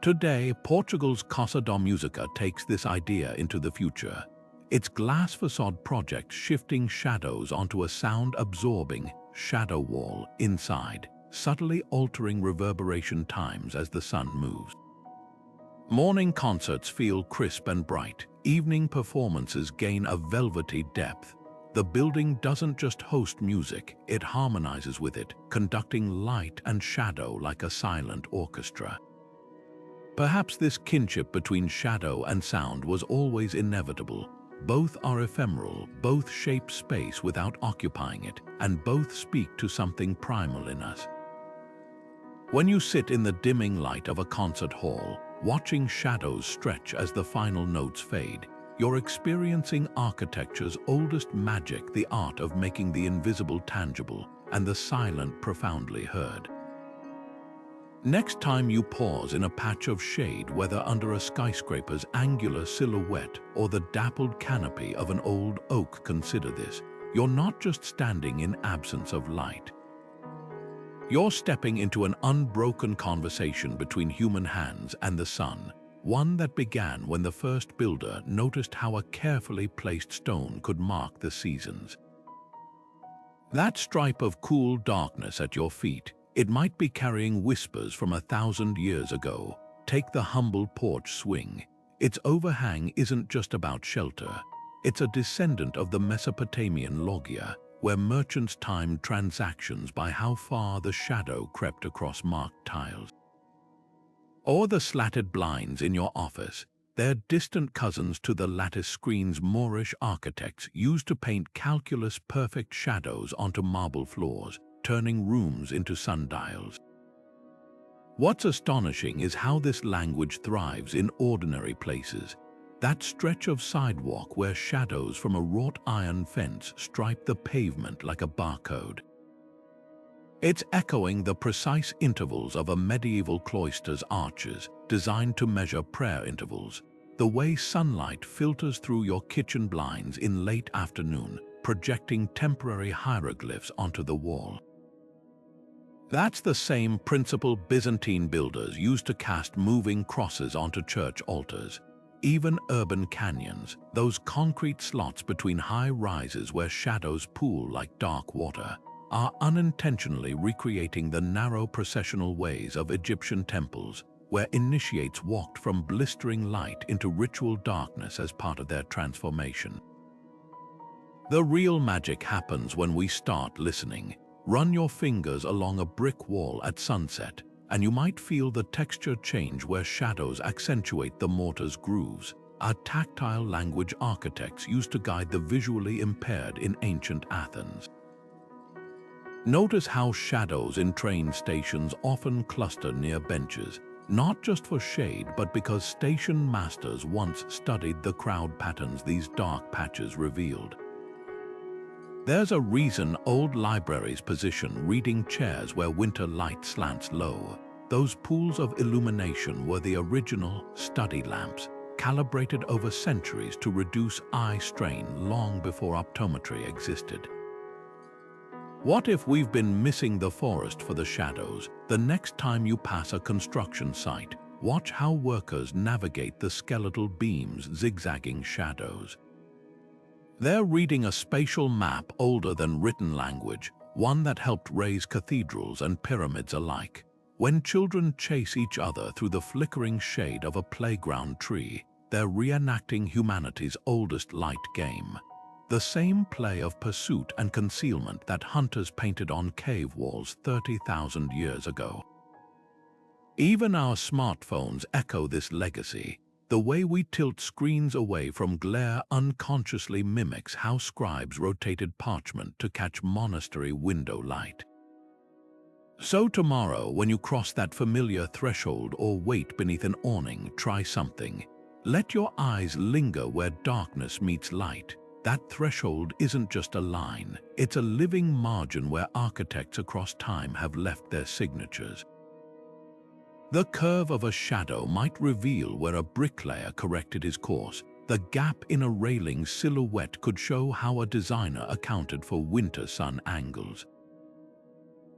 Today, Portugal's Casa da Música takes this idea into the future. Its glass facade project shifting shadows onto a sound-absorbing shadow wall inside, subtly altering reverberation times as the sun moves. Morning concerts feel crisp and bright. Evening performances gain a velvety depth. The building doesn't just host music, it harmonizes with it, conducting light and shadow like a silent orchestra. Perhaps this kinship between shadow and sound was always inevitable. Both are ephemeral, both shape space without occupying it, and both speak to something primal in us. When you sit in the dimming light of a concert hall, watching shadows stretch as the final notes fade, you're experiencing architecture's oldest magic, the art of making the invisible tangible and the silent profoundly heard. Next time you pause in a patch of shade, whether under a skyscraper's angular silhouette or the dappled canopy of an old oak, consider this. You're not just standing in absence of light. You're stepping into an unbroken conversation between human hands and the sun, one that began when the first builder noticed how a carefully placed stone could mark the seasons. That stripe of cool darkness at your feet, it might be carrying whispers from 1,000 years ago. Take the humble porch swing. Its overhang isn't just about shelter. It's a descendant of the Mesopotamian loggia, where merchants timed transactions by how far the shadow crept across marked tiles. Or the slatted blinds in your office. They're distant cousins to the lattice screens Moorish architects used to paint calculus-perfect shadows onto marble floors, turning rooms into sundials. What's astonishing is how this language thrives in ordinary places. That stretch of sidewalk where shadows from a wrought iron fence stripe the pavement like a barcode. It's echoing the precise intervals of a medieval cloister's arches, designed to measure prayer intervals. The way sunlight filters through your kitchen blinds in late afternoon, projecting temporary hieroglyphs onto the wall. That's the same principle Byzantine builders used to cast moving crosses onto church altars. Even urban canyons, those concrete slots between high rises where shadows pool like dark water, are unintentionally recreating the narrow processional ways of Egyptian temples, where initiates walked from blistering light into ritual darkness as part of their transformation. The real magic happens when we start listening. Run your fingers along a brick wall at sunset, and you might feel the texture change where shadows accentuate the mortar's grooves. A tactile language architects used to guide the visually impaired in ancient Athens. Notice how shadows in train stations often cluster near benches, not just for shade, but because station masters once studied the crowd patterns these dark patches revealed. There's a reason old libraries position reading chairs where winter light slants low. Those pools of illumination were the original study lamps, calibrated over centuries to reduce eye strain long before optometry existed. What if we've been missing the forest for the shadows? The next time you pass a construction site, watch how workers navigate the skeletal beams zigzagging shadows. They're reading a spatial map older than written language, one that helped raise cathedrals and pyramids alike. When children chase each other through the flickering shade of a playground tree, they're reenacting humanity's oldest light game. The same play of pursuit and concealment that hunters painted on cave walls 30,000 years ago. Even our smartphones echo this legacy. The way we tilt screens away from glare unconsciously mimics how scribes rotated parchment to catch monastery window light. So tomorrow, when you cross that familiar threshold or wait beneath an awning, try something. Let your eyes linger where darkness meets light. That threshold isn't just a line, it's a living margin where architects across time have left their signatures. The curve of a shadow might reveal where a bricklayer corrected his course. The gap in a railing's silhouette could show how a designer accounted for winter sun angles.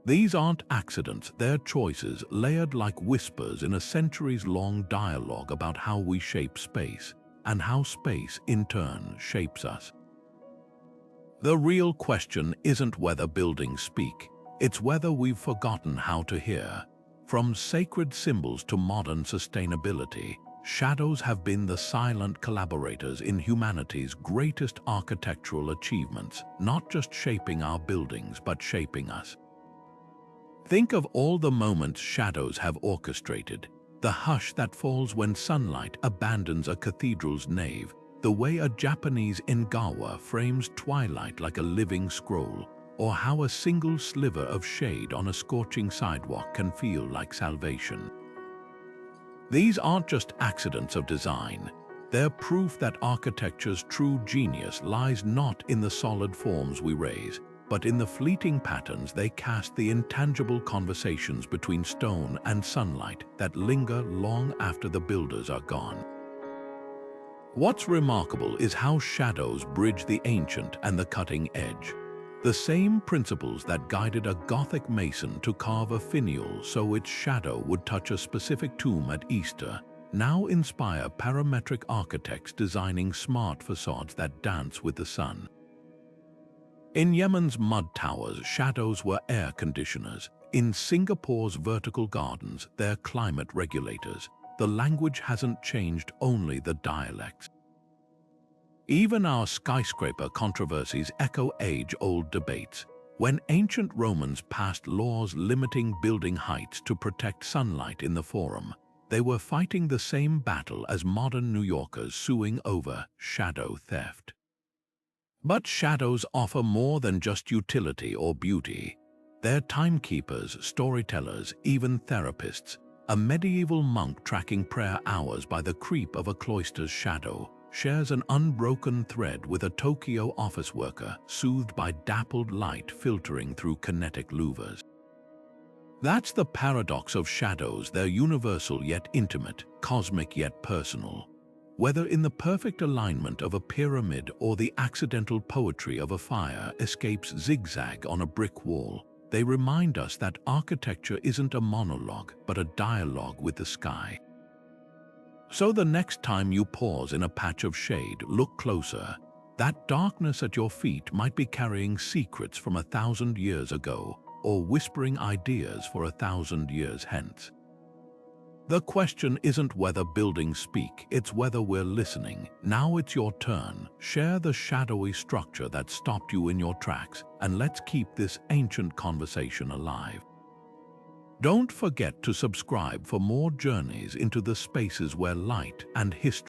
These aren't accidents, they're choices layered like whispers in a centuries-long dialogue about how we shape space, and how space, in turn, shapes us. The real question isn't whether buildings speak, it's whether we've forgotten how to hear. From sacred symbols to modern sustainability, shadows have been the silent collaborators in humanity's greatest architectural achievements, not just shaping our buildings, but shaping us. Think of all the moments shadows have orchestrated. The hush that falls when sunlight abandons a cathedral's nave, the way a Japanese engawa frames twilight like a living scroll, or how a single sliver of shade on a scorching sidewalk can feel like salvation. These aren't just accidents of design. They're proof that architecture's true genius lies not in the solid forms we raise, but in the fleeting patterns they cast, the intangible conversations between stone and sunlight that linger long after the builders are gone. What's remarkable is how shadows bridge the ancient and the cutting edge. The same principles that guided a Gothic mason to carve a finial so its shadow would touch a specific tomb at Easter now inspire parametric architects designing smart facades that dance with the sun. In Yemen's mud towers, shadows were air conditioners. In Singapore's vertical gardens, they're climate regulators. The language hasn't changed, only the dialects. Even our skyscraper controversies echo age-old debates. When ancient Romans passed laws limiting building heights to protect sunlight in the Forum, they were fighting the same battle as modern New Yorkers suing over shadow theft. But shadows offer more than just utility or beauty. They're timekeepers, storytellers, even therapists. A medieval monk tracking prayer hours by the creep of a cloister's shadow shares an unbroken thread with a Tokyo office worker soothed by dappled light filtering through kinetic louvers. That's the paradox of shadows. They're universal yet intimate, cosmic yet personal. Whether in the perfect alignment of a pyramid or the accidental poetry of a fire escapes zigzag on a brick wall, they remind us that architecture isn't a monologue, but a dialogue with the sky. So the next time you pause in a patch of shade, look closer. That darkness at your feet might be carrying secrets from 1,000 years ago, or whispering ideas for 1,000 years hence. The question isn't whether buildings speak, it's whether we're listening. Now it's your turn. Share the shadowy structure that stopped you in your tracks, and let's keep this ancient conversation alive. Don't forget to subscribe for more journeys into the spaces where light and history